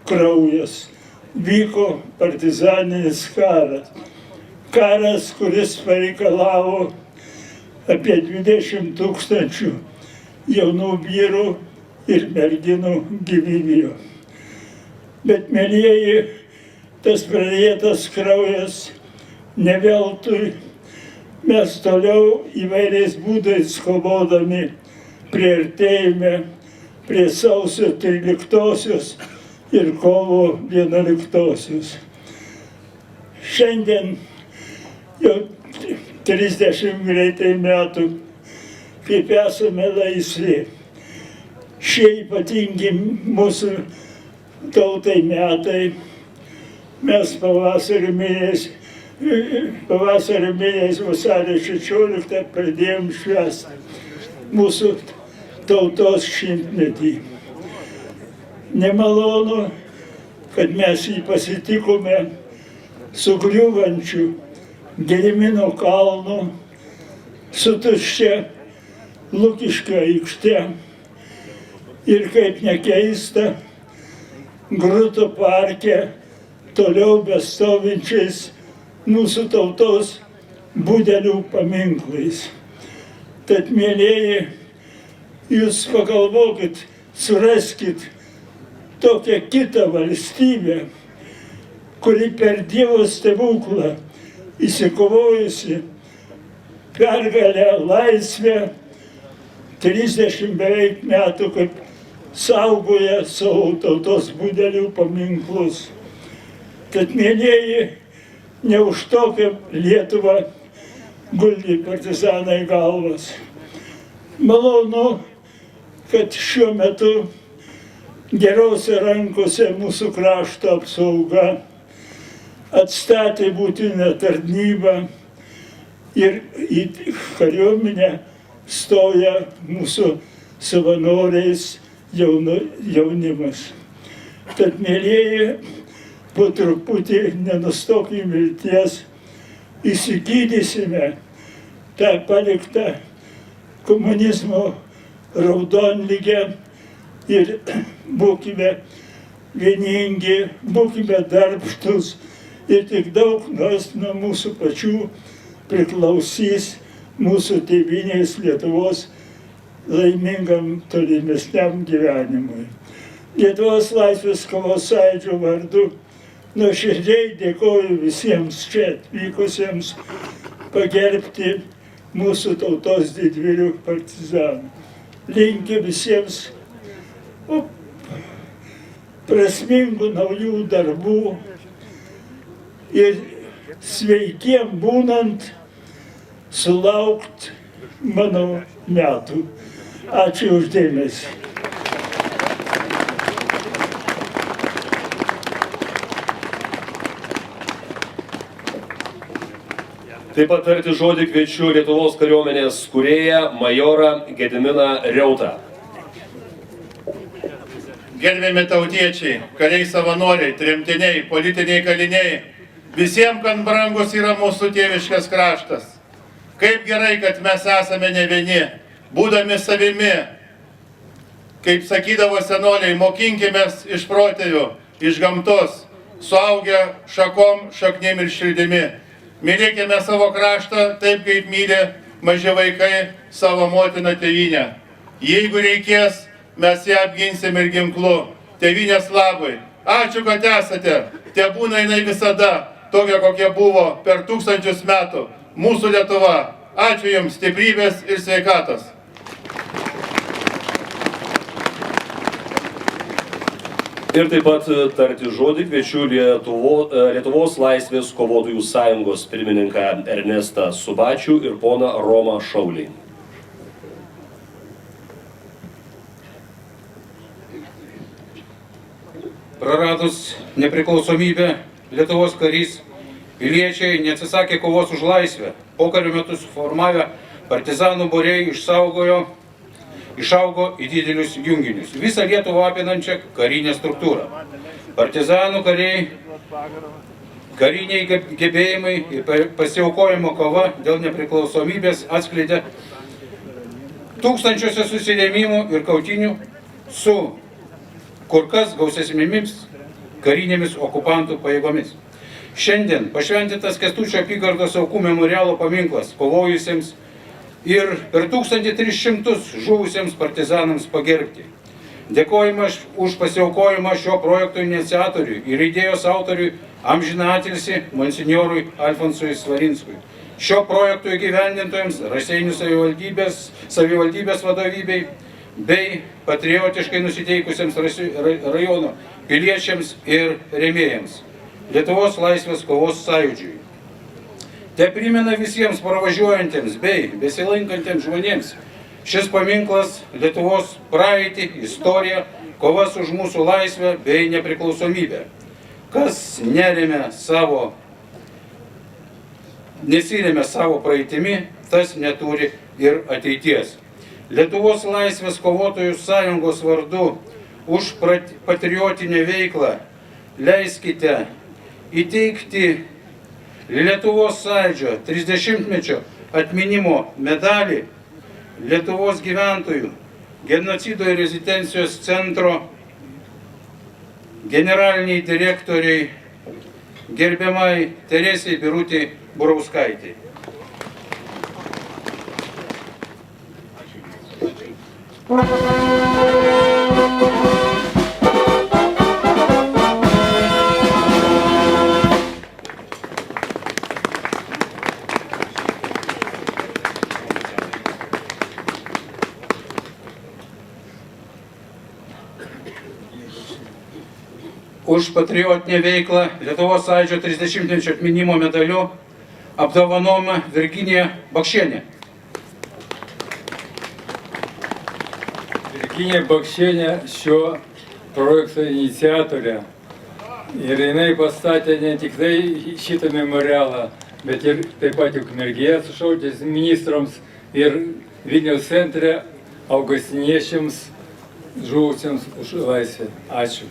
kraujas. vyko partizaninis karas. Karas, kuris pareikalavo apie 20 000 jaunų vyrų ir merginų gyvybių. Bet, mielieji, tas pradėtas kraujas ne veltui. Mes toliau įvairiais būdais kovodami priartėjame prie sausio 13-osios ir kovo 11-osios. Šiandien jau 30 greitai metų, kaip esame laisvi. Šie ypatingi mūsų tautai metai. Mes pavasario mėnesį vasario 16 pradėjom švęsti mūsų tautos šimtmetį. Nemalonu, kad mes jį pasitikome sugriuvančiu Gedimino kalnu, su tuščia Lukiškio aikšte ir, kaip nekeista, Grūto parke toliau bestovinčiais mūsų tautos budelių paminklais. Tad, mielieji, jūs pagalvokit, suraskit tokią kitą valstybę, kuri per Dievo stebuklą įsikovojusi pergalę laisvę 30 beveik metų, kaip saugoja savo tautos budelių paminklus. Tad, mielieji, ne už tokią Lietuvą guldi partizanai galvas. Malonu, kad šiuo metu gerose rankose mūsų krašto apsauga, atstatė būtinę tarnybą ir į kariuomenę stoja mūsų savanoriais jaunimas. Tad, mielieji, po truputį nenustokim vilties, įsigydysime tą paliktą komunizmo raudonligę ir būkime vieningi, būkime darbštus ir tik daug nuo mūsų pačių priklausys mūsų tėvynės Lietuvos laimingam tolimesniam gyvenimui. Lietuvos laisvės kovos sąjūdžio vardu nuoširdžiai dėkoju visiems čia atvykusiems pagerbti mūsų tautos didvyrių partizanų. Linkiu visiems prasmingų naujų darbų ir sveikiem būnant sulaukt mano metų. Ačiū už dėmesį. Taip pat tarti žodį kviečiu Lietuvos kariuomenės kūrėją majorą Gediminą Reutą. Gerbiami tautiečiai, kariai savanoriai, tremtiniai, politiniai kaliniai, visiems, kam brangus yra mūsų tėviškas kraštas. Kaip gerai, kad mes esame ne vieni, būdami savimi. Kaip sakydavo senoliai, mokinkimės iš protėvių, iš gamtos, suaugę šakom, šaknim ir širdimi. Mylėkime savo kraštą taip, kaip myli maži vaikai savo motiną tėvynę. Jeigu reikės, mes ją apginsim ir ginklu, tėvynės labui. Ačiū, kad esate. Tebūna jinai visada tokia, kokia buvo per 1000 metų. Mūsų Lietuva. Ačiū jums, stiprybės ir sveikatos. Ir taip pat tarti žodį kviečiu Lietuvos laisvės kovotojų sąjungos pirmininką Ernestą Subačių ir poną Romą Šaulį. Praradus nepriklausomybę, Lietuvos karys, piliečiai neatsisakė kovos už laisvę. Pokario metu suformavę partizanų būriai išaugo į didelius junginius, visą Lietuvą apinančią karinę struktūrą. Partizanų kariai, kariniai gebėjimai ir pasiaukojimo kova dėl nepriklausomybės atskleidė tūkstančiuose susirėmimų ir kautynių su kur kas gausesnėmis karinėmis okupantų pajėgomis. Šiandien pašventintas Kęstučio apygardos aukų memorialo paminklas kovojusiems ir per 1300 žuvusiems partizanams pagerbti. Dėkojame už pasiaukojimą šio projekto iniciatoriui ir idėjos autoriui amžinatilsį monsinjorui Alfonsui Svarinskui. Šio projekto įgyvendintojams Raseinių savivaldybės vadovybei bei patriotiškai nusiteikusiems rajono piliečiams ir rėmėjams, Lietuvos laisvės kovos sąjūdžiui. Te primena visiems pravažiuojantiems bei besilankantiems žmonėms šis paminklas Lietuvos praeitį, istoriją, kovas už mūsų laisvę bei nepriklausomybę. Kas nesiremia savo praeitimi, tas neturi ir ateities. Lietuvos laisvės kovotojų sąjungos vardu už patriotinę veiklą leiskite įteikti Lietuvos sąjūdžio 30-mečio atminimo medalį Lietuvos gyventojų genocido ir rezistencijos centro generaliniai direktoriai gerbiamai Teresei Birutei Burauskaitei. Už patriotinę veiklą Lietuvos sąjūdžio 30-mečio atminimo medaliu apdovanojama Virginija Bakšienė. Virginija Bakšienė šio projekto iniciatorė. Ir jinai pastatė ne tik tai šitą memorialą, bet ir taip pat Ukmergėje sušauktis ministrams ir Vilniaus centre augustiniečiams žuvusiems už laisvę. Ačiū.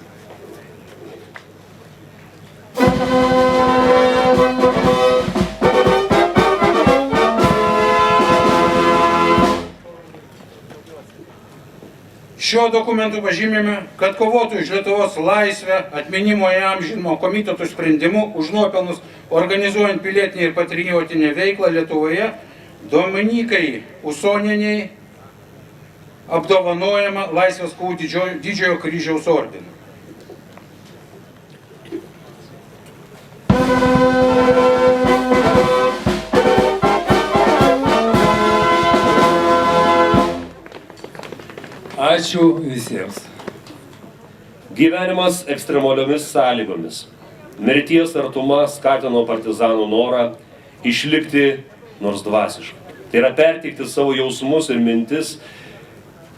Šiuo dokumentu pažymime, kad kovotojų už Lietuvos laisvę atminimo įamžinimo komitetų sprendimu už nuopelnus organizuojant pilietinę ir patriotinę veiklą Lietuvoje Dominikai Usonieniai apdovanojama Laisvės kovų didžiojo kryžiaus ordinu. Ačiū visiems. Gyvenimas ekstremaliomis sąlygomis. Mirties artuma skatino partizanų norą išlikti nors dvasiškai. Tai yra perteikti savo jausmus ir mintis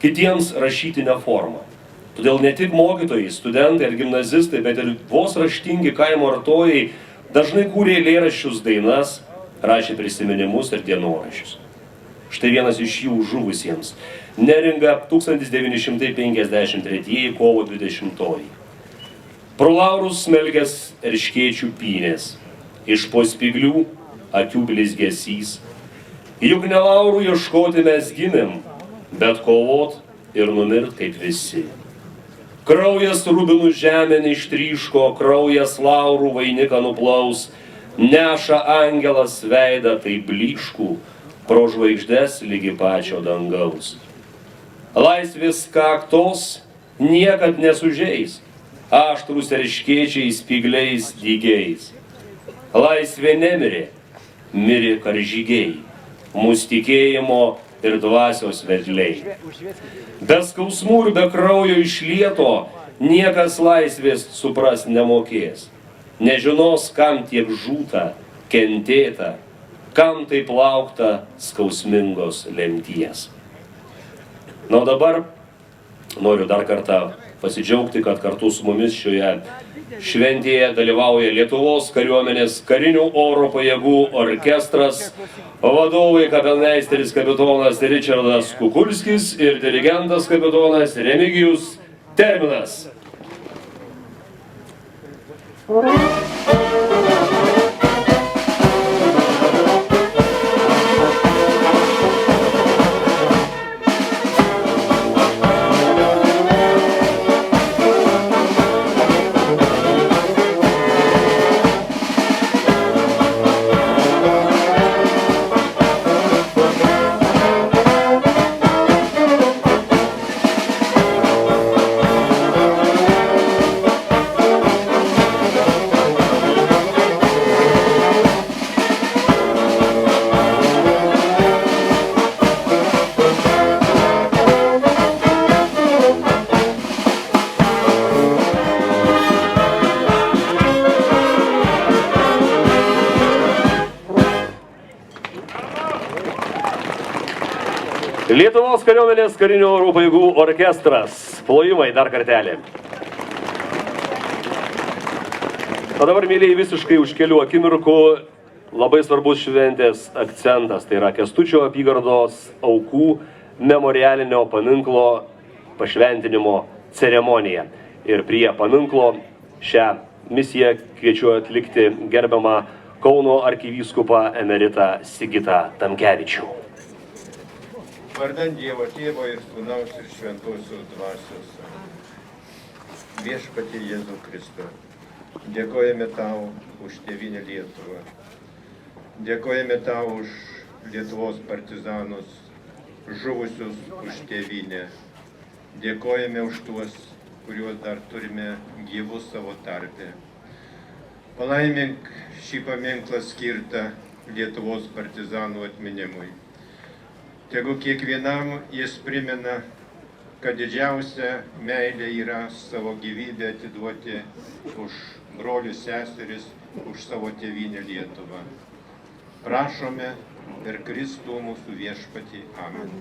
kitiems rašytinę formą. Todėl ne tik mokytojai, studentai ir gimnazistai, bet ir vos raštingi kaimo artojai dažnai kūrė eilėraščius, dainas, rašė prisiminimus ir dienoraščius. Štai vienas iš jų žuvusiems. Neringa 1953 kovo 20. Pro laurus smelgęs erškėčių pynės, iš po spyglių akių blizgesys. Juk ne laurų ieškoti mes gimėm, bet kovot ir numirt kaip visi. Kraujas rubinų žemėn ištryško, kraujas laurų vainiką nuplaus, neša angelas veidą taip blyškų, pro žvaigždes lygi pačio dangaus. Laisvės kaktos niekad nesužeis, aštrūs erškėčiai spygliais dygiais. Laisvė nemirė, mirė karžygiai, mūsų tikėjimo ir dvasios vedliai. Be skausmų ir be kraujo išlieto niekas laisvės supras nemokės. Nežinos, kam tiek žūta, kentėta, kam taip laukta skausmingos lemties. Na, o dabar noriu dar kartą pasidžiaugti, kad kartu su mumis šioje šventėje dalyvauja Lietuvos kariuomenės karinių oro pajėgų orkestras, vadovai kapelmeisteris kapitonas Ričardas Kukulskis ir dirigentas kapitonas Remigijus Terminas. Lietuvos kariuomenės karinių oro pajėgų orkestras. Plojimai dar kartelį. O dabar, mėlyje, visiškai už kelių akimirkų labai svarbus šventės akcentas. Tai yra Kęstučio apygardos aukų memorialinio paminklo pašventinimo ceremonija. Ir prie paminklo šią misiją kviečiu atlikti gerbiamą Kauno arkivyskupą emeritą Sigitą Tamkevičių. Vardan Dievo Tėvo ir Sūnaus ir Šventosios Dvasios. Viešpatie Jėzau Kristau, dėkojame Tau už tėvynę Lietuvą. Dėkojame Tau už Lietuvos partizanus, žuvusius už tėvynę. Dėkojame už tuos, kuriuos dar turime gyvus savo tarpe. Palaimink šį paminklą skirtą Lietuvos partizanų atminimui. Tegu kiekvienam jis primena, kad didžiausia meilė yra savo gyvybę atiduoti už brolius seseris, už savo tėvynę Lietuvą. Prašome per Kristų mūsų viešpatį. Amen.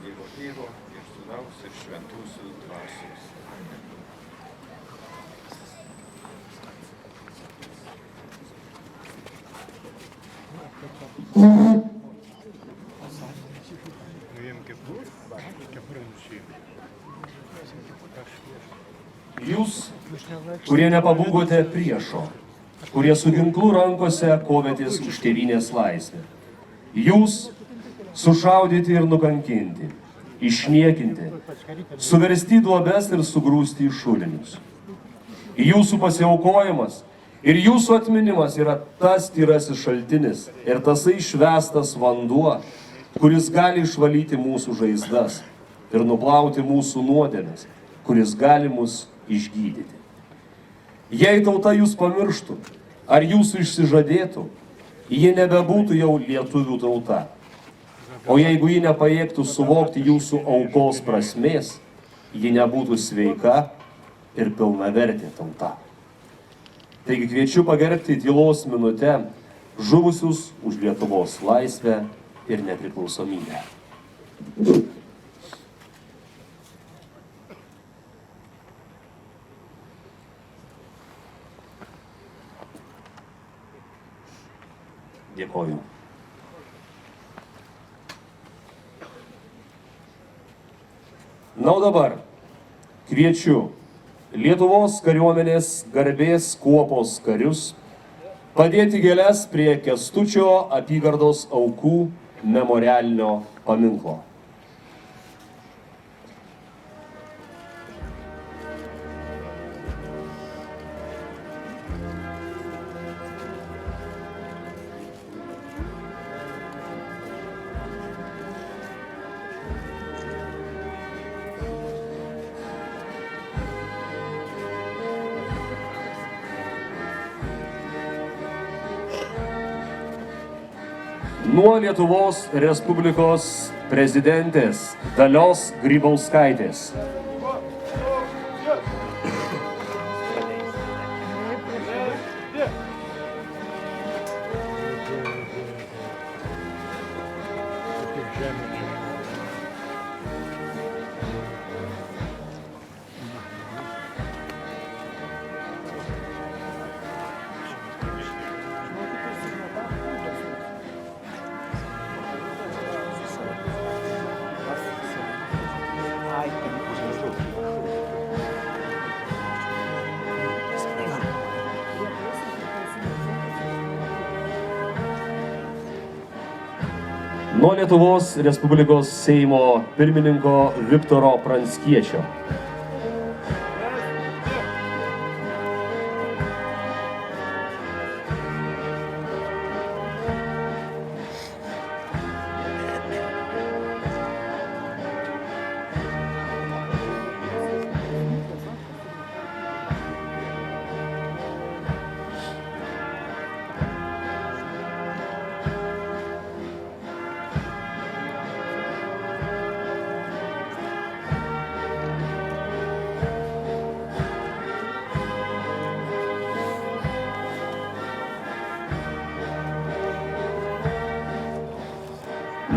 Dievo Tėvo ir Sūnaus ir Šventosios Dvasios. Amen. Jūs, kurie nepabūgote priešo, kurie su ginklu rankose kovėtės už tėvynės laisvę. Jūs, sušaudyti ir nukankinti, išniekinti, suversti duobes ir sugrūsti į šulinius. Jūsų pasiaukojimas ir jūsų atminimas yra tas tyrasis šaltinis ir tasai švęstas vanduo, kuris gali išvalyti mūsų žaizdas ir nuplauti mūsų nuodėmes, kuris gali mus išgydyti. Jei tauta jūs pamirštų, ar jūsų išsižadėtų, ji nebebūtų jau lietuvių tauta. O jeigu ji nepajėgtų suvokti jūsų aukos prasmės, ji nebūtų sveika ir pilnavertė tauta. Taigi kviečiu pagerbti tylos minute žuvusius už Lietuvos laisvę ir nepriklausomybę. Dėkoju. Na, o dabar kviečiu Lietuvos kariuomenės garbės kuopos karius padėti gėles prie Kęstučio apygardos aukų memorialinio paminklo. Nuo Lietuvos Respublikos prezidentės Dalios Grybauskaitės. Nuo Lietuvos Respublikos Seimo pirmininko Viktoro Pranckiečio.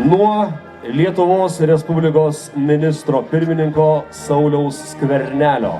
nuo Lietuvos Respublikos ministro pirmininko Sauliaus Skvernelio.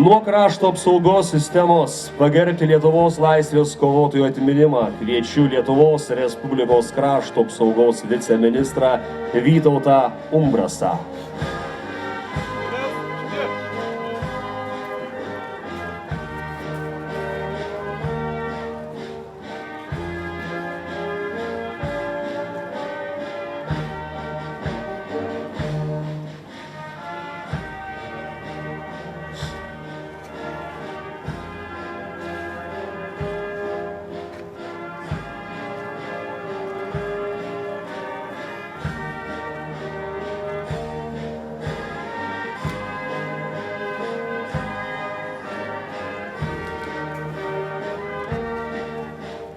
Nuo krašto apsaugos sistemos pagerbti Lietuvos laisvės kovotojų atminimą kviečiu Lietuvos Respublikos krašto apsaugos viceministrą Vytautą Umbrasą.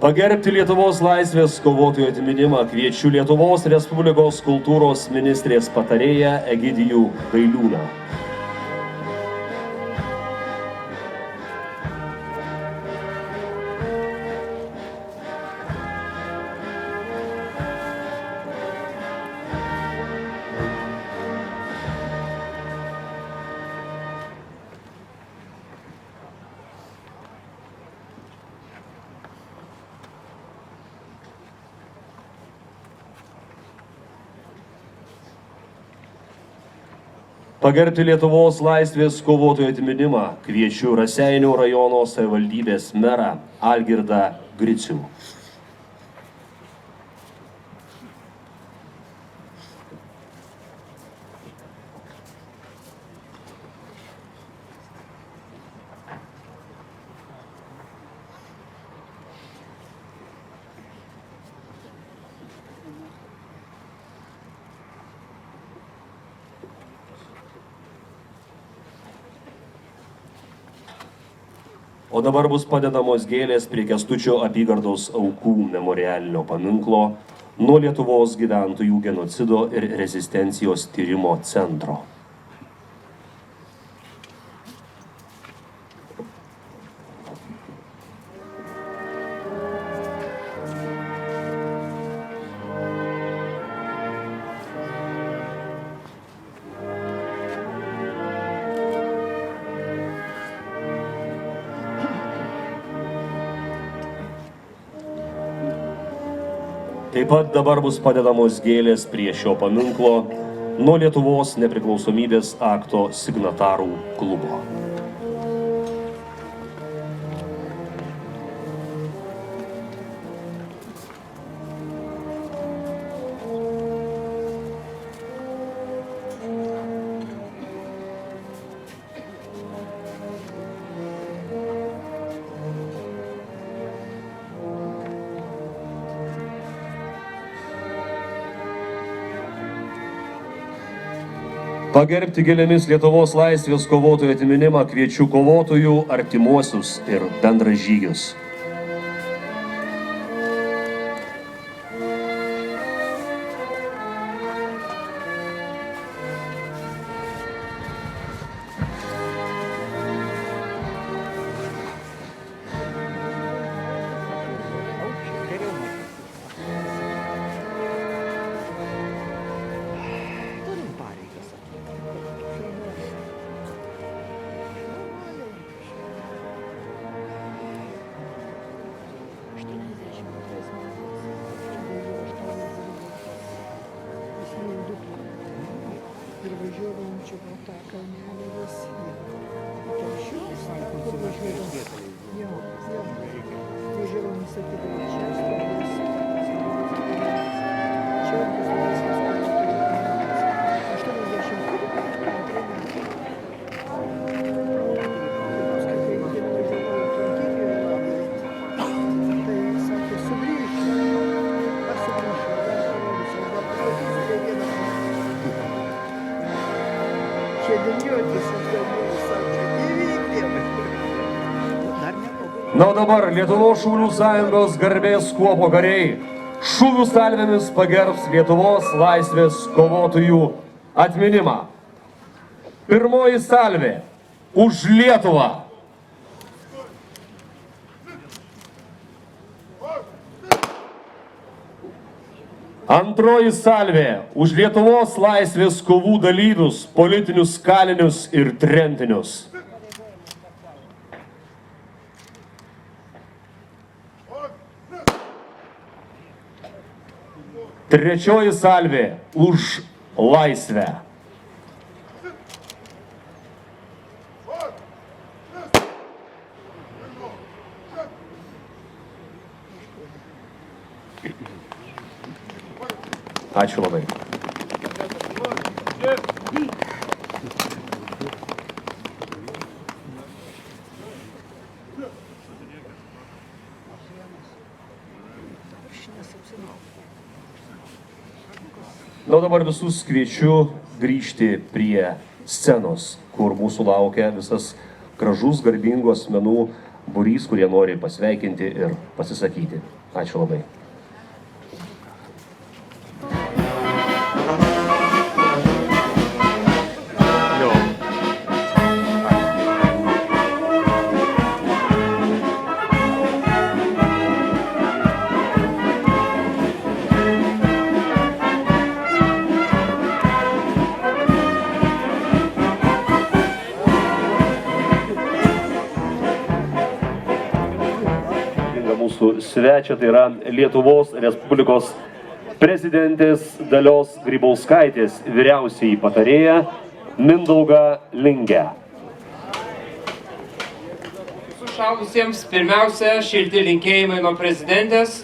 Pagerbti Lietuvos laisvės kovotojų atminimą kviečiu Lietuvos Respublikos kultūros ministrės patarėją Egidijų Gailiūną. Pagerbti Lietuvos laisvės kovotojų atminimą kviečiu Raseinių rajono savivaldybės merą Algirdą Gricių. O dabar bus padedamos gėlės prie Kęstučio apygardos aukų memorialinio paminklo nuo Lietuvos gyventojų genocido ir rezistencijos tyrimo centro. Taip pat dabar bus padedamos gėlės prie šio paminklo nuo Lietuvos nepriklausomybės akto signatarų klubo. Pagerbti gėlėmis Lietuvos laisvės kovotojų atminimą kviečiu kovotojų artimuosius ir bendražygius. Ir važiuodavom čia po tą kalnelį vis. Telšius, kur važiuodavom. Jo, važiuodavom visą kitą čia. Tai Na, o dabar Lietuvos Šaulių sąjungos garbės kuopo kariai šūvių salvėmis pagerbs Lietuvos laisvės kovotojų atminimą. Pirmoji salvė už Lietuvą. Antroji salvė už Lietuvos laisvės kovų dalyvius, politinius kalinius ir tremtinius. Trečioji salvė už laisvę. Ačiū labai. Na, o dabar visus kviečiu grįžti prie scenos, kur mūsų laukia visas gražus, garbingų asmenų būrys, kurie nori pasveikinti ir pasisakyti. Ačiū labai. Mūsų svečia, tai yra Lietuvos Respublikos prezidentės Dalios Grybauskaitės vyriausioji patarėja Mindaugą Lingę. Sušalusiems pirmiausia šilti linkėjimai nuo prezidentės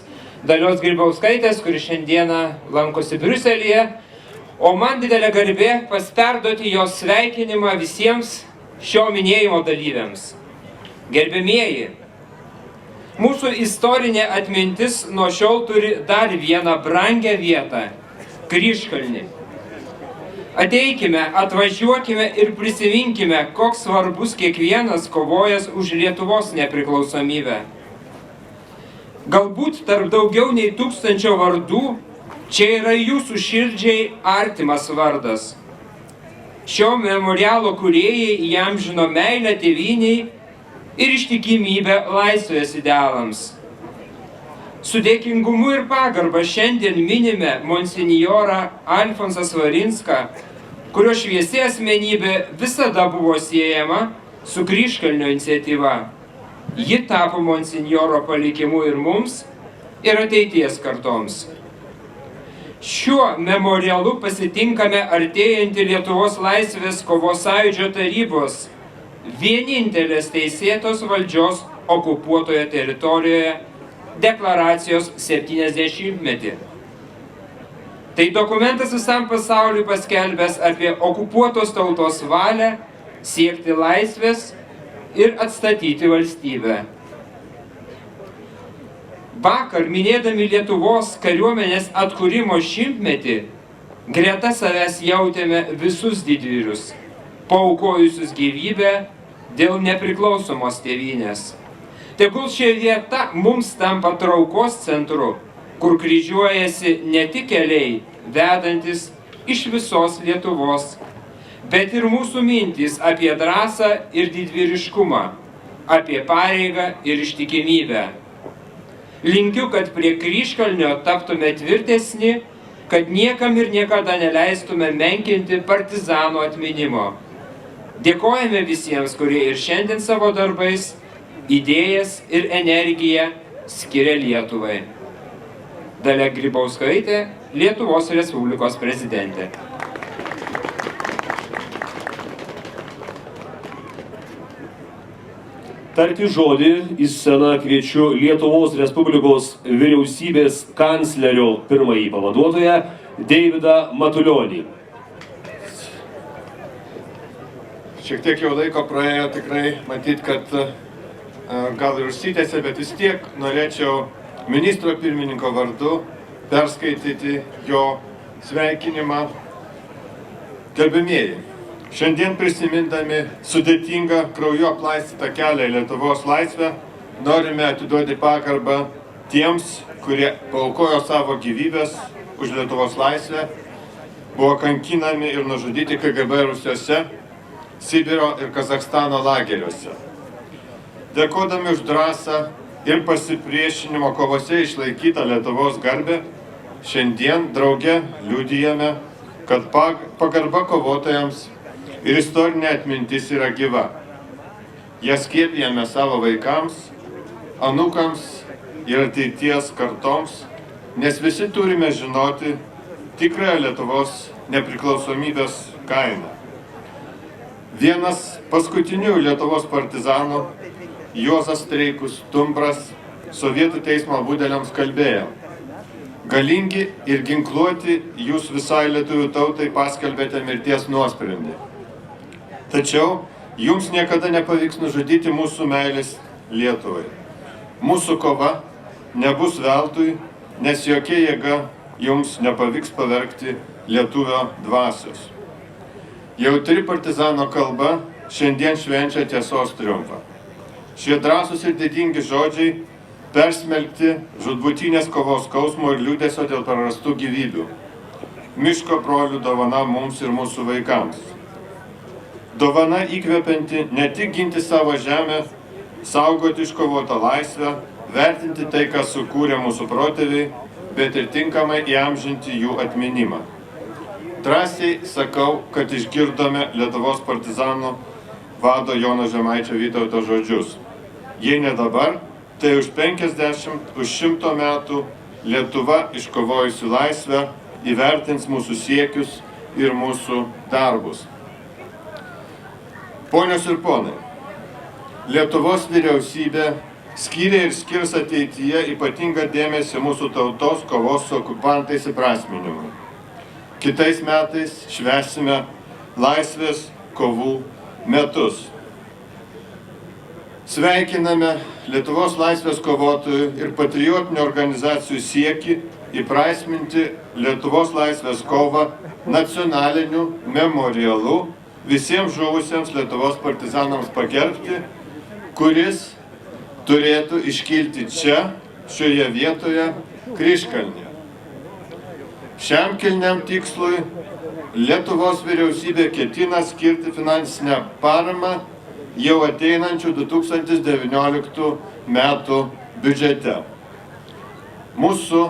Dalios Grybauskaitės, kuri šiandieną lankosi Briuselyje, o man didelė garbė perduoti jos sveikinimą visiems šio minėjimo dalyviams. Gerbiamieji, mūsų istorinė atmintis nuo šiol turi dar vieną brangią vietą – Kryžkalnį. Ateikime, atvažiuokime ir prisiminkime, koks svarbus kiekvienas kovojęs už Lietuvos nepriklausomybę. Galbūt tarp daugiau nei 1000 vardų čia yra jūsų širdžiai artimas vardas. Šio memorialo kūrėjai įamžino meilę tėvynei ir ištikimybę laisvės idealams. Su dėkingumu ir pagarba šiandien minime monsinjorą Alfonsą Svarinską, kurio šviesi asmenybė visada buvo siejama su Kryžkalnio iniciatyva. Ji tapo monsinjoro palikimu ir mums, ir ateities kartoms. Šiuo memorialu pasitinkame artėjantį Lietuvos laisvės kovos sąjūdžio tarybos vienintelės teisėtos valdžios okupuotoje teritorijoje deklaracijos 70-metį. Tai dokumentas visam pasauliui paskelbęs apie okupuotos tautos valią siekti laisvės ir atstatyti valstybę. Vakar, minėdami Lietuvos kariuomenės atkūrimo 100-metį, greta savęs jautėme visus didvyrius, paaukojusius gyvybę dėl nepriklausomos tėvynės. Tegul ši vieta mums tampa traukos centru, kur kryžiuojasi ne tik keliai, vedantis iš visos Lietuvos, bet ir mūsų mintys apie drąsą ir didvyriškumą, apie pareigą ir ištikimybę. Linkiu, kad prie Kryžkalnio taptume tvirtesni, kad niekam ir niekada neleistume menkinti partizanų atminimo. Dėkojame visiems, kurie ir šiandien savo darbais, idėjas ir energiją skiria Lietuvai. Dalia Grybauskaitė, Lietuvos Respublikos prezidentė. Tarti žodį į sceną kviečiu Lietuvos Respublikos vyriausybės kanclerio pirmąjį pavaduotoją Deividą Matulionį. Šiek tiek jau laiko praėjo, tikrai matyt, kad gal ir užsitęsė, bet vis tiek norėčiau ministro pirmininko vardu perskaityti jo sveikinimą. Gerbiamieji, šiandien prisimindami sudėtingą krauju aplaistytą kelią į Lietuvos laisvę, norime atiduoti pagarbą tiems, kurie paaukojo savo gyvybės už Lietuvos laisvę, buvo kankinami ir nužudyti KGB Rusiuose, Sibiro ir Kazakstano lageriuose. Dėkodami už drąsą ir pasipriešinimo kovose išlaikytą Lietuvos garbę, šiandien drauge liudijame, kad pagarba kovotojams ir istorinė atmintis yra gyva. Jas skiepijame savo vaikams, anūkams ir ateities kartoms, nes visi turime žinoti tikrąją Lietuvos nepriklausomybės kainą. Vienas paskutinių Lietuvos partizanų, Juozas Streikus Stumbras, sovietų teismo budeliams kalbėjo: galingi ir ginkluoti jūs visai lietuvių tautai paskelbėte mirties nuosprendį. Tačiau jums niekada nepavyks nužudyti mūsų meilės Lietuvai. Mūsų kova nebus veltui, nes jokia jėga jums nepavyks pavergti lietuvio dvasios. Jautri partizano kalba šiandien švenčia tiesos triumfą. Šie drąsūs ir didingi žodžiai persmelkti žūtbūtinės kovos skausmo ir liūdesio dėl prarastų gyvybių. Miško brolių dovana mums ir mūsų vaikams. Dovana įkvepianti ne tik ginti savo žemę, saugoti iškovotą laisvę, vertinti tai, kas sukūrė mūsų protėviai, bet ir tinkamai įamžinti jų atminimą. Drąsiai sakau, kad išgirdome Lietuvos partizanų vado Jono Žemaičio Vytauto žodžius. Jei ne dabar, tai už 50, už 100 metų Lietuva iškovojusi laisvę įvertins mūsų siekius ir mūsų darbus. Ponios ir ponai, Lietuvos vyriausybė skyrė ir skirs ateityje ypatingą dėmesį mūsų tautos kovos su okupantais įprasminimui. Kitais metais švęsime laisvės kovų metus. Sveikiname Lietuvos laisvės kovotojų ir patriotinių organizacijų siekį įprasminti Lietuvos laisvės kovą nacionaliniu memorialu visiems žuvusiems Lietuvos partizanams pagerbti, kuris turėtų iškilti čia, šioje vietoje, Kryžkalnyje. Šiam kilniam tikslui Lietuvos vyriausybė ketina skirti finansinę paramą jau ateinančių 2019 metų biudžete. Mūsų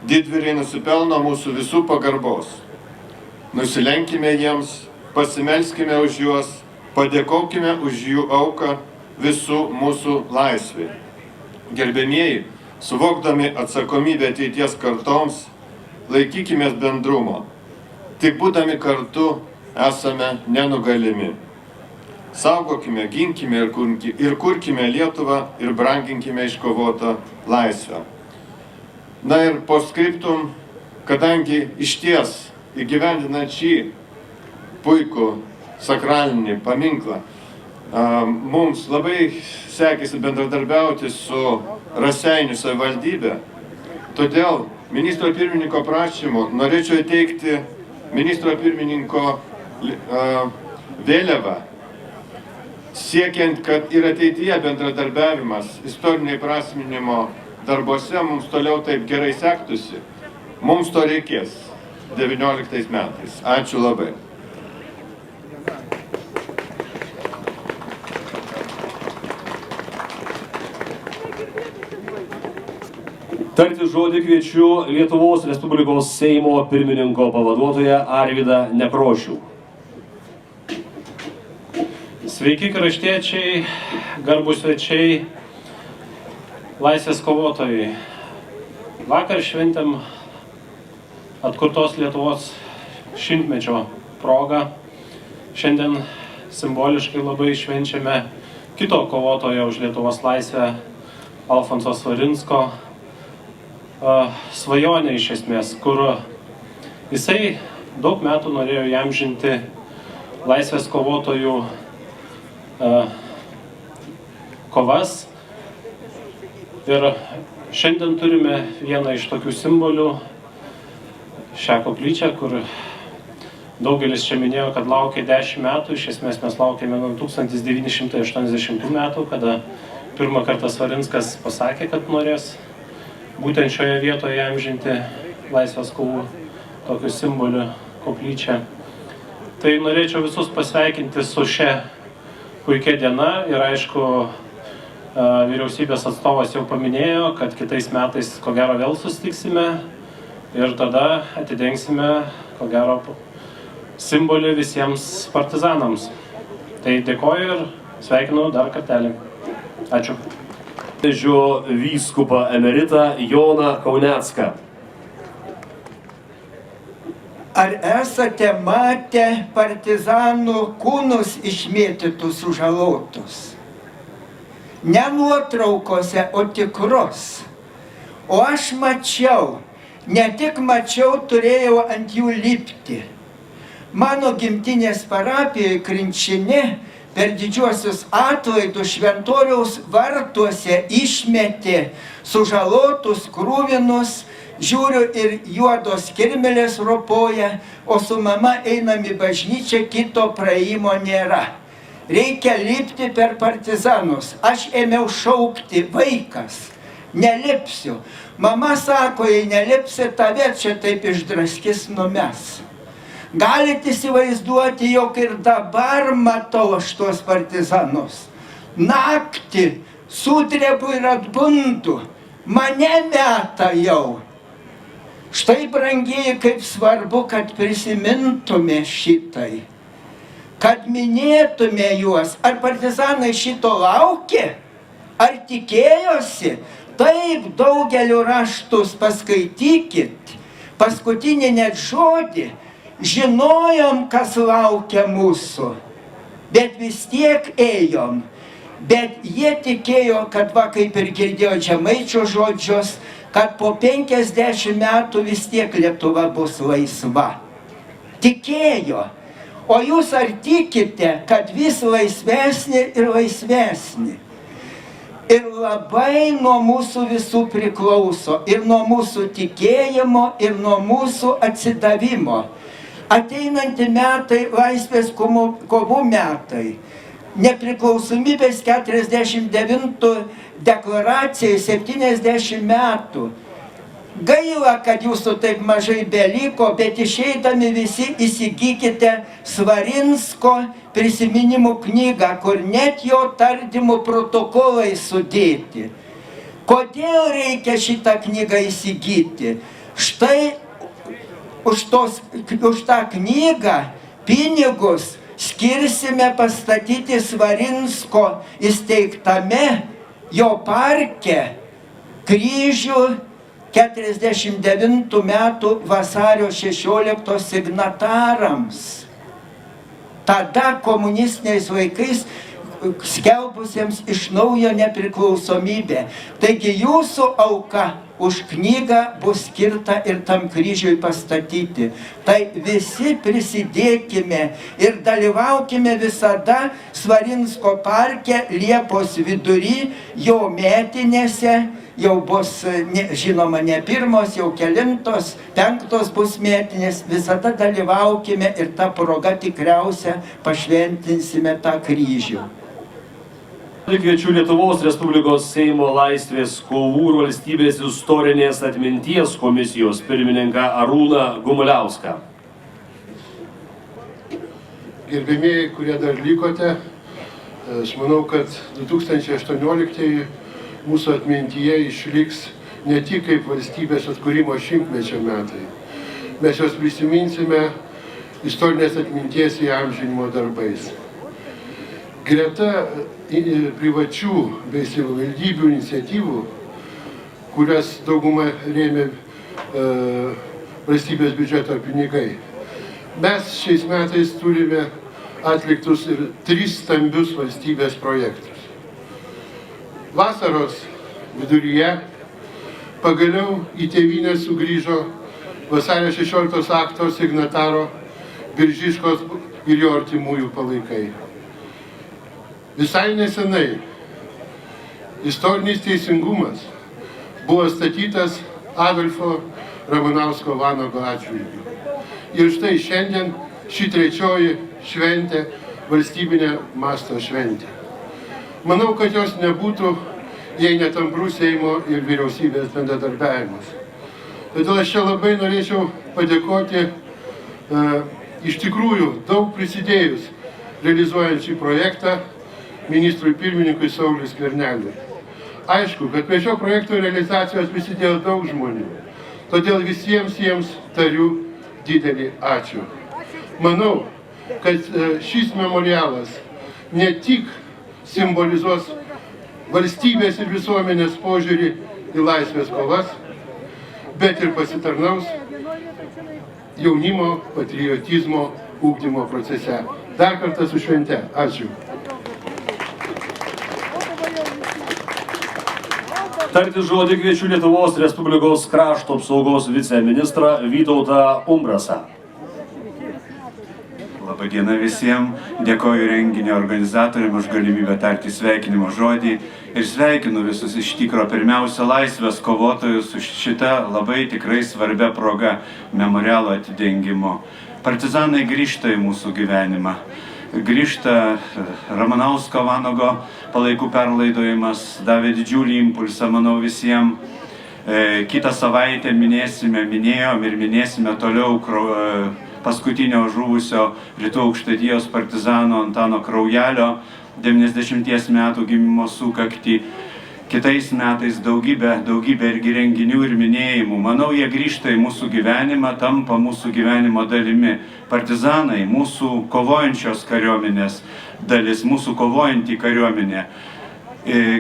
didvyriai nusipelno mūsų visų pagarbos. Nusilenkime jiems, pasimelskime už juos, padėkokime už jų auką visų mūsų laisvė. Gerbėmieji, suvokdami atsakomybę ateities kartoms, laikykimės bendrumo. Tik būdami kartu esame nenugalimi. Saugokime, ginkime ir kurkime Lietuvą ir branginkime iškovotą laisvę. Na ir postscriptum, kadangi išties įgyvendinant šį puikų sakralinį paminklą, mums labai sekėsi bendradarbiauti su Raseinių savivaldybe, todėl ministro pirmininko prašymu norėčiau įteikti ministro pirmininko vėliavą, siekiant, kad ir ateityje bendradarbiavimas istorinio įprasminimo darbuose mums toliau taip gerai sektųsi, mums to reikės 19 metais. Ačiū labai. Tarti žodį kviečiu Lietuvos Respublikos Seimo pirmininko pavaduotoją Arvydą Nekrošių. Sveiki kraštiečiai, garbūs svečiai, laisvės kovotojai. Vakar šventėm atkurtos Lietuvos šimtmečio progą. Šiandien simboliškai labai švenčiame kito kovotojo už Lietuvos laisvę, Alfonso Svarinsko, svajonę iš esmės, kur jisai daug metų norėjo įamžinti laisvės kovotojų kovas. Ir šiandien turime vieną iš tokių simbolių, šią koplyčią, kur daugelis čia minėjo, kad laukia 10 metų. Iš esmės mes laukėme nuo 1980 metų, kada pirmą kartą Svarinskas pasakė, kad norės būtent šioje vietoje įamžinti laisvės kovų tokiu simboliu koplyčią. Tai norėčiau visus pasveikinti su šia puikia diena ir aišku, vyriausybės atstovas jau paminėjo, kad kitais metais ko gero vėl susitiksime ir tada atidengsime ko gero simbolį visiems partizanams. Tai dėkoju ir sveikinu dar kartelį. Ačiū. Vyskupą emeritą Joną Kaunecką. Ar esate matę partizanų kūnus išmėtytus, sužalotus? Ne nuotraukose, o tikrus. O aš mačiau, ne tik mačiau, turėjau ant jų lipti. Mano gimtinės parapijoje Krinčine per didžiuosius atlaidus Šventoriaus vartuose išmetė sužalotus, krūvinus. Žiūriu ir juodos kirmelės ropoja, o su mama einam į bažnyčią, kito praėjimo nėra. Reikia lipti per partizanus. Aš ėmiau šaukti, vaikas, nelipsiu. Mama sako, jei nelipsi, tave čia taip išdraskis numes. Galite įsivaizduoti, jog ir dabar matau aš tuos partizanus. Naktį sudrebu ir atbundu, mane meta jau. Štai, brangieji, kaip svarbu, kad prisimintume šitai, kad minėtume juos. Ar partizanai šito laukė? Ar tikėjosi? Taip, daugeliu raštus paskaitykit. Paskutinį net žodį. Žinojom, kas laukia mūsų, bet vis tiek ėjom. Bet jie tikėjo, kad va, kaip ir girdėjo Žemaičio žodžius, kad po 50 metų vis tiek Lietuva bus laisva. Tikėjo. O jūs ar tikite, kad vis laisvesnė ir laisvesnė? Ir labai nuo mūsų visų priklauso, ir nuo mūsų tikėjimo, ir nuo mūsų atsidavimo. Ateinanti metai laisvės kovų metai. Nepriklausomybės 49 deklaracijai 70 metų. Gaila, kad jūsų taip mažai beliko, bet išeidami visi įsigykite Svarinsko prisiminimų knygą, kur net jo tardymų protokolai sudėti. Kodėl reikia šitą knygą įsigyti? Štai už tą knygą pinigus skirsime pastatyti Svarinsko įsteigtame jo parke kryžių 49 metų vasario 16 signatarams. Tada komunistiniais laikais skelbusiems iš naujo nepriklausomybę. Taigi jūsų auka už knygą bus skirta ir tam kryžiui pastatyti. Tai visi prisidėkime ir dalyvaukime visada Svarinsko parke Liepos vidury, jo metinėse. Jau bus, žinoma, ne pirmos, jau kelintos, 5 bus metinės. Visada dalyvaukime ir tą progą tikriausia pašventinsime tą kryžių. Kviečiu Lietuvos Respublikos Seimo Laisvės kovų ir valstybės istorinės atminties komisijos pirmininką Arūną Gumuliauską. Gerbėmėjai, kurie dar likote, aš manau, kad 2018 mūsų atmintyje išliks ne tik kaip valstybės atkūrimo 100-mečio metai. Mes juos prisiminsime istorinės atminties įamžinimo darbais. Greta privačių bei savivaldybių iniciatyvų, kurias dauguma rėmė valstybės biudžeto pinigai, mes šiais metais turime atliktus ir 3 stambius valstybės projektus. Vasaros viduryje pagaliau į tėvynę sugrįžo vasario 16 akto signataro Biržiškos ir jo artimųjų palaikai. Visai nesenai istorinis teisingumas buvo statytas Adolfo Ramanausko Vanago atžvilgiu. Ir štai šiandien ši 3. šventė, valstybinė masto šventė. Manau, kad jos nebūtų, jei netamprus Seimo ir vyriausybės bendradarbiavimas. Todėl aš čia labai norėčiau padėkoti iš tikrųjų daug prisidėjus realizuojant šį projektą ministrui pirmininkui Sauliui Skverneliui. Aišku, kad prie šio projekto realizacijos prisidėjo daug žmonių, todėl visiems jiems tariu didelį ačiū. Manau, kad šis memorialas ne tik simbolizuos valstybės ir visuomenės požiūrį į laisvės kovas, bet ir pasitarnaus jaunimo patriotizmo ugdymo procese. Dar kartą su švente. Ačiū. Tarti žodį kviečiu Lietuvos Respublikos krašto apsaugos viceministrą Vytautą Umbrasą. Labadiena visiems, dėkoju renginio organizatoriam už galimybę tarti sveikinimo žodį ir sveikinu visus iš tikro pirmiausia laisvės kovotojus su šita labai tikrai svarbia proga memorialo atidengimo. Partizanai grįžta į mūsų gyvenimą. Grįžta Ramanausko Vanago palaikų perlaidojimas, davė didžiulį impulsą, manau, visiems. Kitą savaitę minėjom ir minėsime toliau paskutinio žuvusio Rytų Aukštaitijos partizano Antano Kraujelio 90 metų gimimo sukaktį. Kitais metais daugybė irgi renginių ir minėjimų. Manau, jie grįžta į mūsų gyvenimą, tampa mūsų gyvenimo dalimi. Partizanai, mūsų kovojančios kariuomenės dalis, mūsų kovojanti kariuomenė.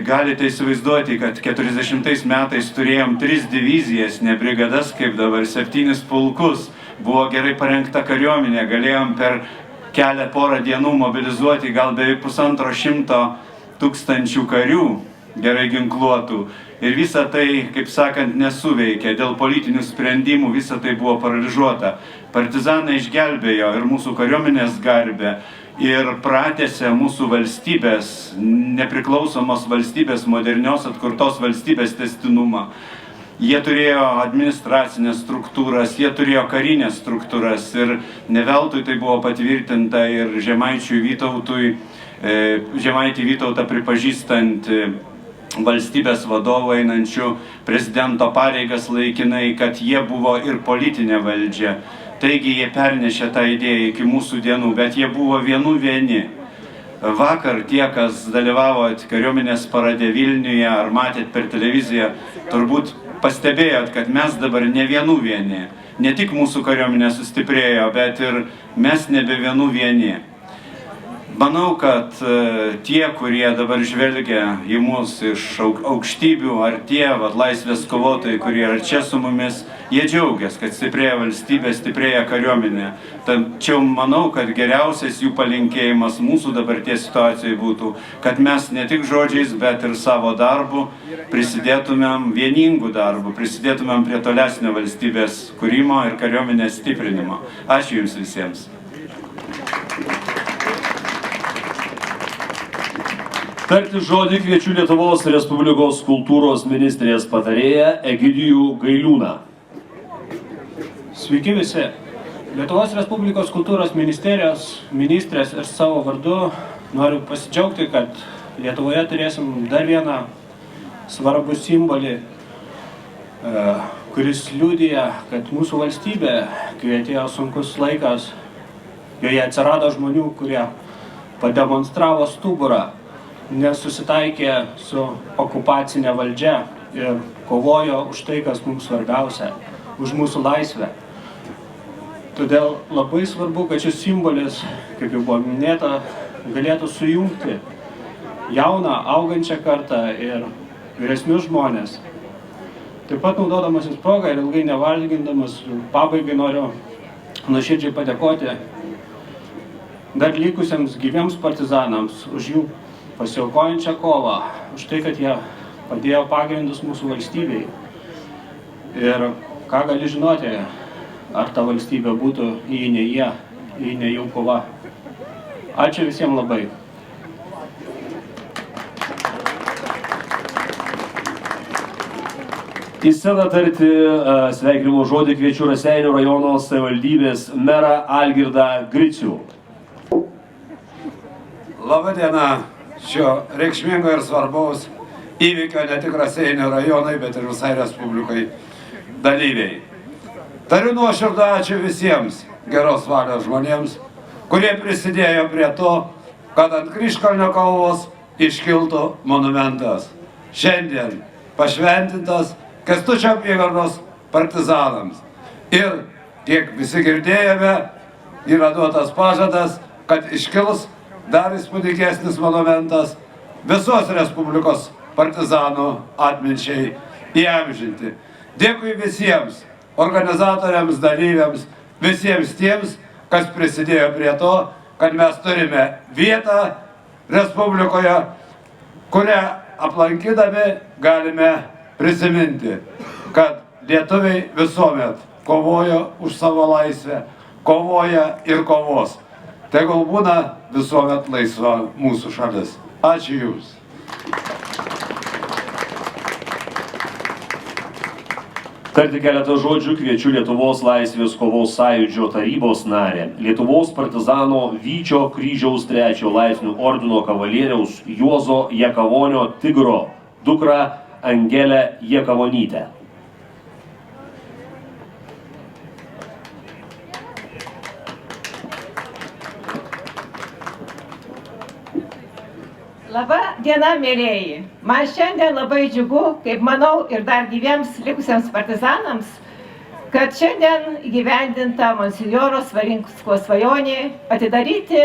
Galite įsivaizduoti, kad 40 metais turėjom 3 divizijas, ne brigadas, kaip dabar 7 pulkus. Buvo gerai parengta kariuomenė, galėjom per porą dienų mobilizuoti gal beveik 150 tūkstančių karių, gerai ginkluotų. Ir visa tai, kaip sakant, nesuveikė. Dėl politinių sprendimų visa tai buvo paralyžuota. Partizanai išgelbėjo ir mūsų kariuomenės garbę ir pratęsė mūsų valstybės, nepriklausomos valstybės, modernios atkurtos valstybės tęstinumą. Jie turėjo administracinės struktūras, jie turėjo karinės struktūras ir ne veltui tai buvo patvirtinta ir Žemaitį Vytautą pripažįstant valstybės vadovų einančių prezidento pareigas laikinai, kad jie buvo ir politinė valdžia. Taigi jie pernešė tą idėją iki mūsų dienų, bet jie buvo vieni. Vakar tie, kas dalyvavot kariuomenės parade Vilniuje ar matėt per televiziją, turbūt pastebėjot, kad mes dabar ne vieni. Ne tik mūsų kariuomenė sustiprėjo, bet ir mes nebe vieni. Manau, kad tie, kurie dabar žvelgia į mus iš aukštybių, ar tie laisvės kovotojai, kurie yra čia su mumis, jie džiaugiasi, kad stiprėja valstybė, stiprėja kariuomenė. Tačiau manau, kad geriausias jų palinkėjimas mūsų dabarties situacijai būtų, kad mes ne tik žodžiais, bet ir savo darbu prisidėtumėm, vieningų darbų, prisidėtumėm prie tolesnio valstybės kūrimo ir kariuomenės stiprinimo. Ačiū Jums visiems. Tarti žodį kviečiu Lietuvos Respublikos kultūros ministrės patarėją Egidijų Gailiūną. Sveiki visi. Lietuvos Respublikos kultūros ministerijos ministrės ir savo vardu noriu pasidžiaugti, kad Lietuvoje turėsim dar vieną svarbų simbolį, kuris liudija, kad mūsų valstybė, kai atėjo sunkus laikas, joje atsirado žmonių, kurie pademonstravo stuburą, nesusitaikė su okupacinė valdžia ir kovojo už tai, kas mums svarbiausia, už mūsų laisvę. Todėl labai svarbu, kad šis simbolis, kaip jau buvo minėta, galėtų sujungti jauną, augančią kartą ir vyresnius žmonės. Taip pat naudodamasis progą ir ilgai nevalgindamas, pabaigai noriu nuoširdžiai padėkoti dar likusiems gyviems partizanams už jų pasiaukojančią kovą, už tai, kad jie padėjo pagrindus mūsų valstybei. Ir ką gali žinoti, ar ta valstybė būtų, jei ne jie, jei ne jų kova. Ačiū visiems labai. Į sceną tarti sveikinimo žodį kviečiu Raseinių rajono savivaldybės merą Algirdą Gricių. Labą dieną. šio reikšmingo ir svarbaus įvykio ne tik Raseinių rajonai, bet ir visai Respublikai dalyviai. Tariu nuoširdų ačiū visiems geros valios žmonėms, kurie prisidėjo prie to, kad ant Kryžkalnio kalvos iškiltų monumentas. Šiandien pašventintas Kęstučio apygardos partizanams. Ir, kiek visi girdėjome, yra duotas pažadas, kad iškils dar įspūdingesnis monumentas visos Respublikos partizanų atminčiai įamžinti. Dėkui visiems organizatoriams, dalyviams, visiems tiems, kas prisidėjo prie to, kad mes turime vietą Respublikoje, kurią aplankydami galime prisiminti, kad lietuviai visuomet kovojo už savo laisvę, kovoja ir kovos. Tegul būna visuomet laisva mūsų šalis. Ačiū Jums. Tarti keletą žodžių kviečiu Lietuvos laisvės kovos sąjūdžio tarybos narę, Lietuvos partizano Vyčio kryžiaus 3 laipsnių ordino kavalieriaus Juozo Jakavonio Tigro dukrą Angelę Jakavonytę. Labą dieną, mėlėjai. Man šiandien labai džiugu, kaip manau ir dar gyviems likusiems partizanams, kad šiandien įgyvendinta monsinjoro Svarinsko svajonė atidaryti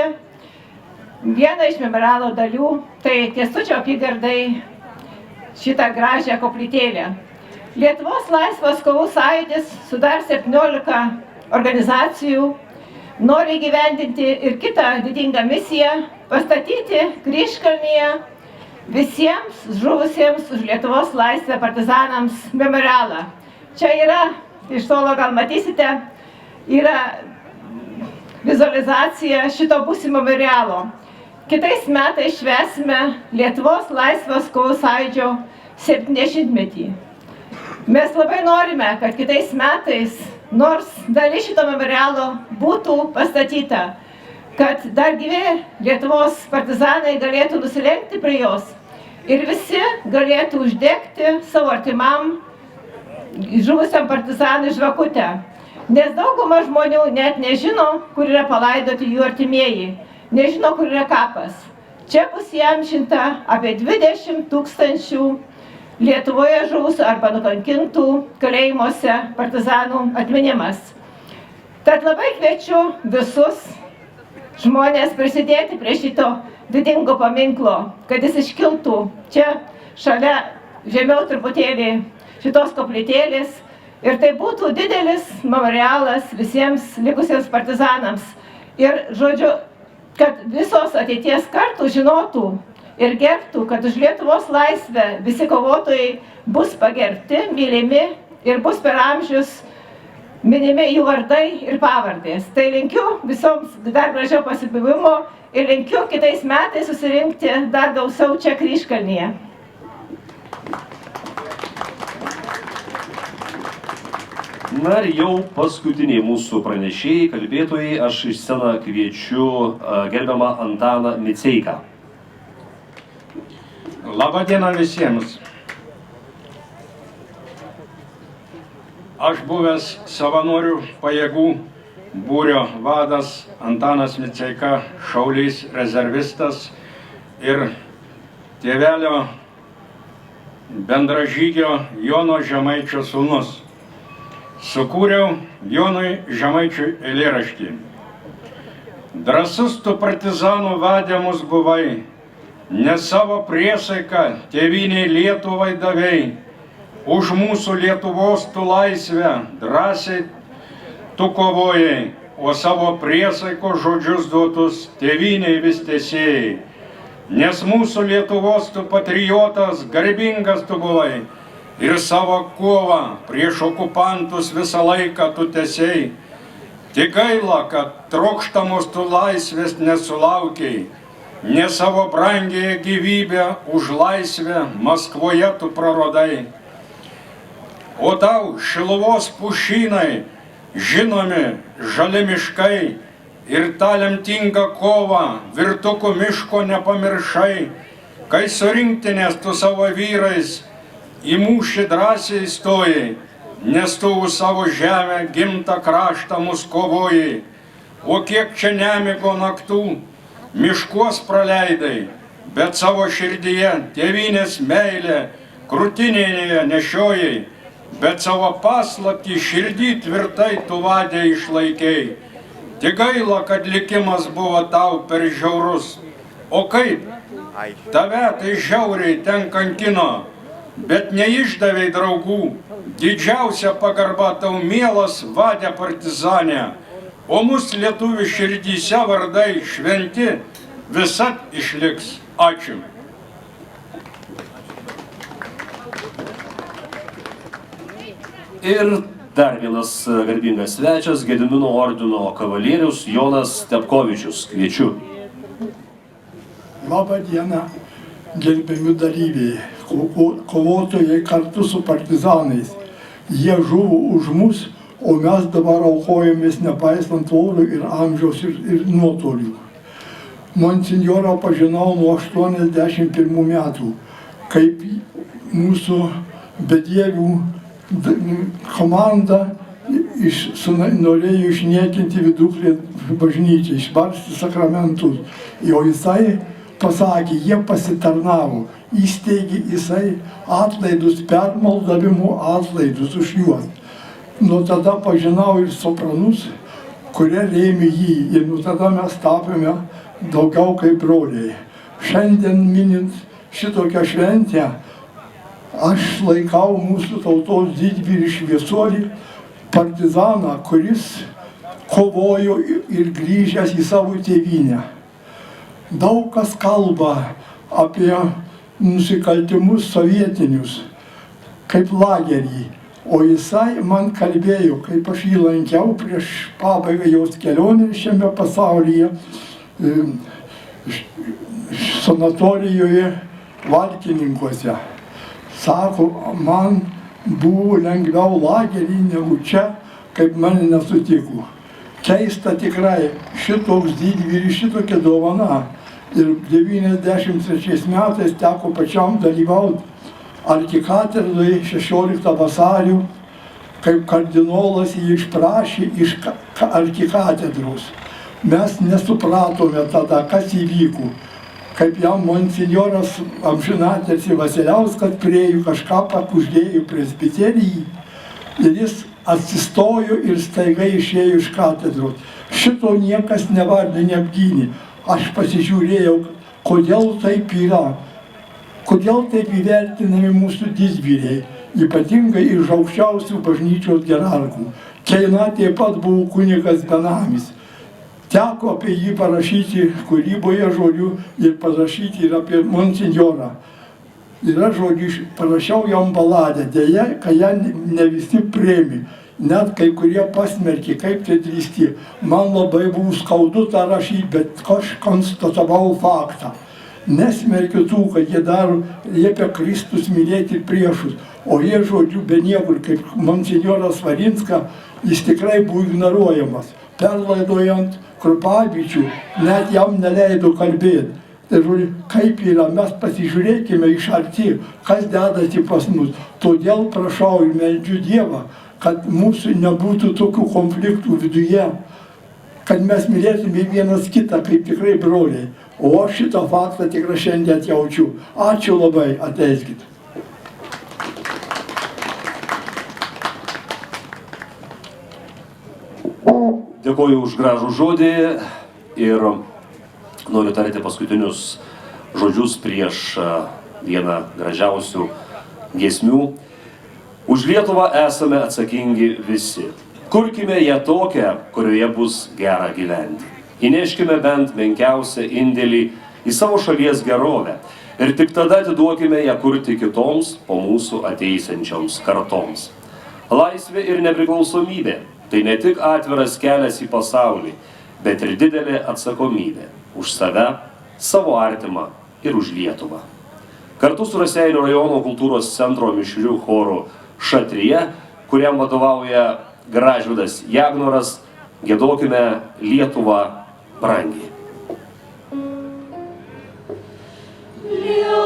vieną iš memorialo dalių, tai Kęstučio apygardai šitą gražią koplytėlę. Lietuvos laisvės kovų sąjūdis sudar 17 organizacijų, nori įgyvendinti ir kitą didingą misiją, pastatyti Kryžkalnyje visiems žuvusiems už Lietuvos laisvę partizanams memorialą. Čia yra, iš tolo gal matysite, yra vizualizacija šito būsimo memorialo. Kitais metais švęsime Lietuvos laisvės kovų sąjūdžio 70-metį. Mes labai norime, kad kitais metais nors dalis šito memorialo būtų pastatyta, kad dar gyvi Lietuvos partizanai galėtų nusilenkti prie jos ir visi galėtų uždegti savo artimam žuvusiam partizanui žvakutę. Nes dauguma žmonių net nežino, kur yra palaidoti jų artimieji, nežino, kur yra kapas. Čia bus įamžinta apie 20 000 Lietuvoje žuvusių arba nukankintų kalėjimuose partizanų atminimas. Tad labai kviečiu visus žmonės prisidėti prie šito didingo paminklo, kad jis iškiltų čia šalia, žemiau truputėlį šitos koplytėlės ir tai būtų didelis memorialas visiems likusiems partizanams. Ir žodžiu, kad visos ateities kartų žinotų ir gerbtų, kad už Lietuvos laisvę visi kovotojai bus pagerbti, mylimi ir bus per amžius minimi jų vardai ir pavardės. Tai linkiu visoms dar gražiau pasibuvimo ir linkiu kitais metais susirinkti dar gausiau čia Kryžkalnyje. Na ir jau paskutiniai mūsų pranešėjai, kalbėtojai, aš iš sceną kviečiu gerbiamą Antaną Miceiką. Labą dieną visiems. Aš buvęs savanorių pajėgų būrio vadas Antanas Miceika, šaulys rezervistas ir tėvelio bendražygio Jono Žemaičio sūnus. Sukūriau Jonui Žemaičiui eilėraštį. Drąsus tu partizanų vadėmus buvai, ne savo priesaiką tėvynei Lietuvai davei, už mūsų Lietuvos tu laisvę drąsiai tu kovojai, o savo priesaiko žodžius duotus tėvynei vis tesėjai. Nes mūsų Lietuvos tu patriotas, garbingas tu buvai ir savo kovą prieš okupantus visą laiką tu tesėjai. Tik gaila, kad trokštamos tu laisvės nesulaukiai, ne savo brangiąją gyvybę už laisvę Maskvoje tu praradai. O tau Šiluvos pušynai, žinomi žali miškai ir tą lemtingą kovą Virtukų miško nepamiršai, kai surinktinės tu savo vyrais į mūšį drąsiai stojai, nes tu už savo žemę gimtą kraštą mus kovojai. O kiek čia nemigo naktų, miškuos praleidai, bet savo širdyje tėvynės meilę krūtinėje nešiojai, bet savo paslaptį širdį tvirtai tu vadė išlaikei. Tik gaila, kad likimas buvo tau per žiaurus. O kaip? Tave tai žiauriai ten kankino, bet neišdavei draugų. Didžiausia pagarba tau mielas vadė partizanė, o mūsų lietuvių širdyse vardai šventi visad išliks. Ačiū. Ir dar vienas garbingas svečias, Gedimino ordino kavalierius Jonas Stepkovičius. Kviečiu. Labą dieną, gerbiami dalyviai, kovotojai kartu su partizanais. Jie žuvo už mus, o mes dabar aukojamės nepaisant oro ir amžiaus ir nuotolių. Monsinjorą pažinau nuo 81 metų, kaip mūsų bedievių komanda norėjo išniekinti Viduklės bažnyčią, išbarsti sakramentus. Jo jisai pasakė, jie pasitarnavo, įsteigė jisai atlaidus, permaldavimo atlaidus už juos. Nuo tada pažinau ir sopranus, kurie rėmė jį, ir nuo tada mes tapome daugiau kaip broliai. Šiandien minint šitokią šventę, aš laikau mūsų tautos didvyrį šviesuolį, partizaną, kuris kovojo ir grįžęs į savo tėvynę. Daug kas kalba apie nusikaltimus sovietinius, kaip lagerį, o jisai man kalbėjo, kaip aš jį lankiau prieš pabaigą jos kelionę šiame pasaulyje, sanatorijoje Valkininkuose. Sako, man buvo lengviau lagerį negu čia, kaip mane nesutiko. Keista tikrai, šitoks didvyris, šitokia dovana. Ir 93 metais teko pačiam dalyvauti arkikatedroje 16 vasario, kaip kardinolas jį išprašė iš arkikatedros. Mes nesupratome tada, kas įvyko. Kaip jam monsinjoras amžinatilsį Vasiliauskas priėjo kažką pakuždėjo presbiterijai ir jis atsistojo ir staiga išėjo iš katedros. Šito niekas nevardė, neapgynė. Aš pasižiūrėjau, kodėl taip yra, kodėl taip įvertinami mūsų didvyriai, ypatingai iš aukščiausių bažnyčios hierarchų. Keina taip pat buvo kunigas benamis. Teko apie jį parašyti kūryboje žodžių ir parašyti ir apie monsinjorą. Ir aš žodžiu parašiau jam baladę, dėja, kai ją ne visi priėmė. Net kai kurie pasmerkė, kaip tai drįsti. Man labai buvo skaudu tą rašyti, bet aš konstatavau faktą. Nesmerkiu tų, kad jie daro, liepia Kristus mylėti priešus. O jie žodžiu be niekur, kaip monsinjoras Varinska, jis tikrai buvo ignoruojamas. Perlaidojant Krupavičių, net jam neleido kalbėti. Tai žodžiu, kaip yra, mes pasižiūrėkime iš arti, kas dedasi pas mus. Todėl prašau ir meldžiu Dievą, kad mūsų nebūtų tokių konfliktų viduje, kad mes mylėtume vienas kitą kaip tikrai broliai. O aš šitą faktą tikrai šiandien jaučiu. Ačiū labai, atleiskit. Dėkoju už gražų žodį ir noriu tarti paskutinius žodžius prieš vieną gražiausių giesmių. Už Lietuvą esame atsakingi visi. Kurkime ją tokią, kurioje bus gera gyventi. Įneškime bent menkiausią indėlį į savo šalies gerovę ir tik tada atiduokime ją kurti kitoms po mūsų ateisiančioms kartoms. Laisvė ir nepriklausomybė – tai ne tik atviras kelias į pasaulį, bet ir didelė atsakomybė už save, savo artimą ir už Lietuvą. Kartu su Raseinių rajono kultūros centro mišrių choru Šatrija, kuriam vadovauja Gražvydas Jagnoras, giedokime Lietuvą brangiai. Lietuvą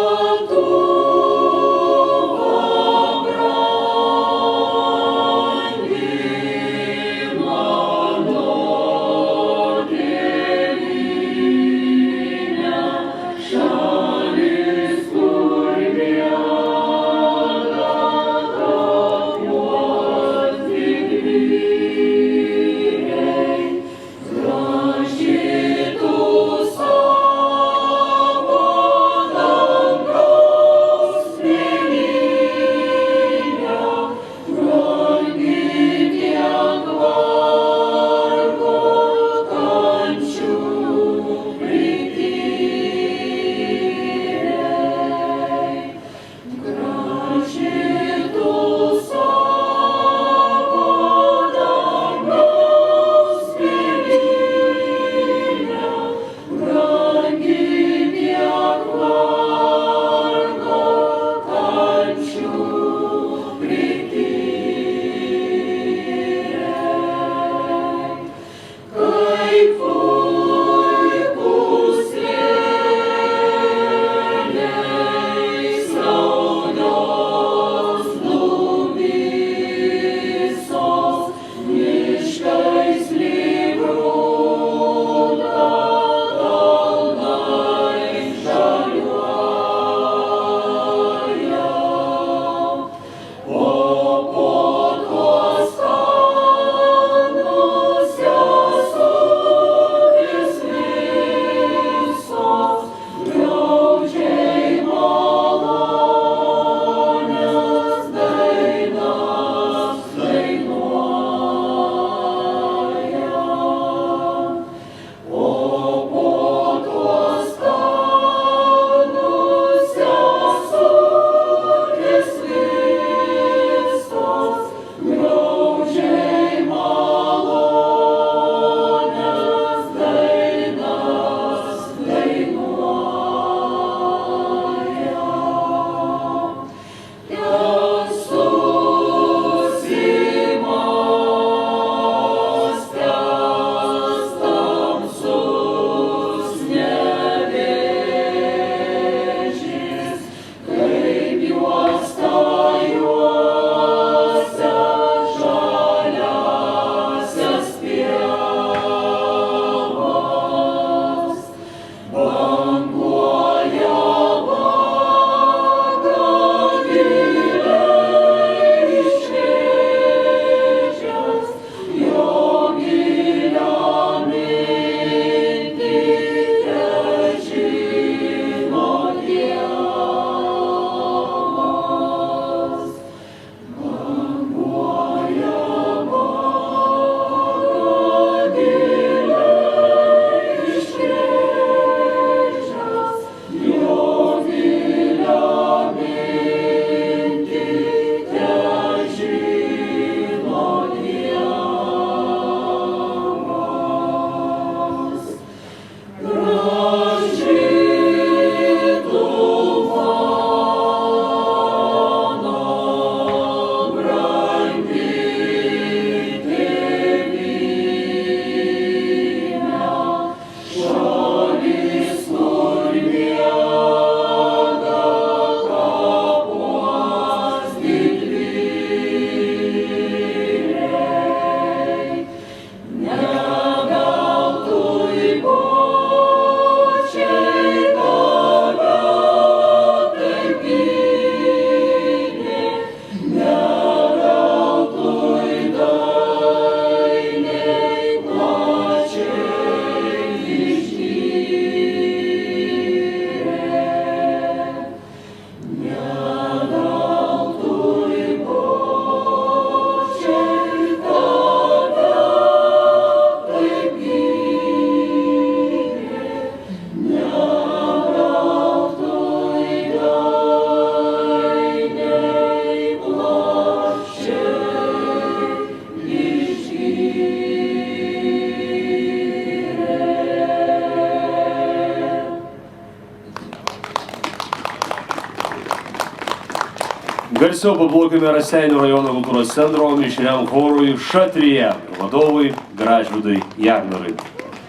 Garsiau paplokime Raseinių rajono kultūros centro mišriam chorui Šatrija ir vadovui Gražvydui Jagnarai.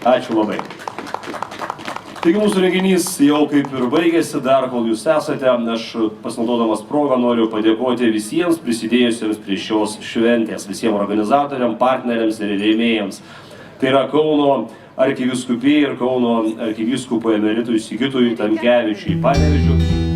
Ačiū labai. Taigi mūsų renginys jau kaip ir baigėsi, dar kol jūs esate, aš pasinaudodamas progą noriu padėkoti visiems prisidėjusiems prie šios šventės, visiems organizatoriams, partneriams ir rėmėjams. Tai yra Kauno arkivyskupijai ir Kauno arkivyskupui emeritui Sigitui Tamkevičiui Panevėžiui.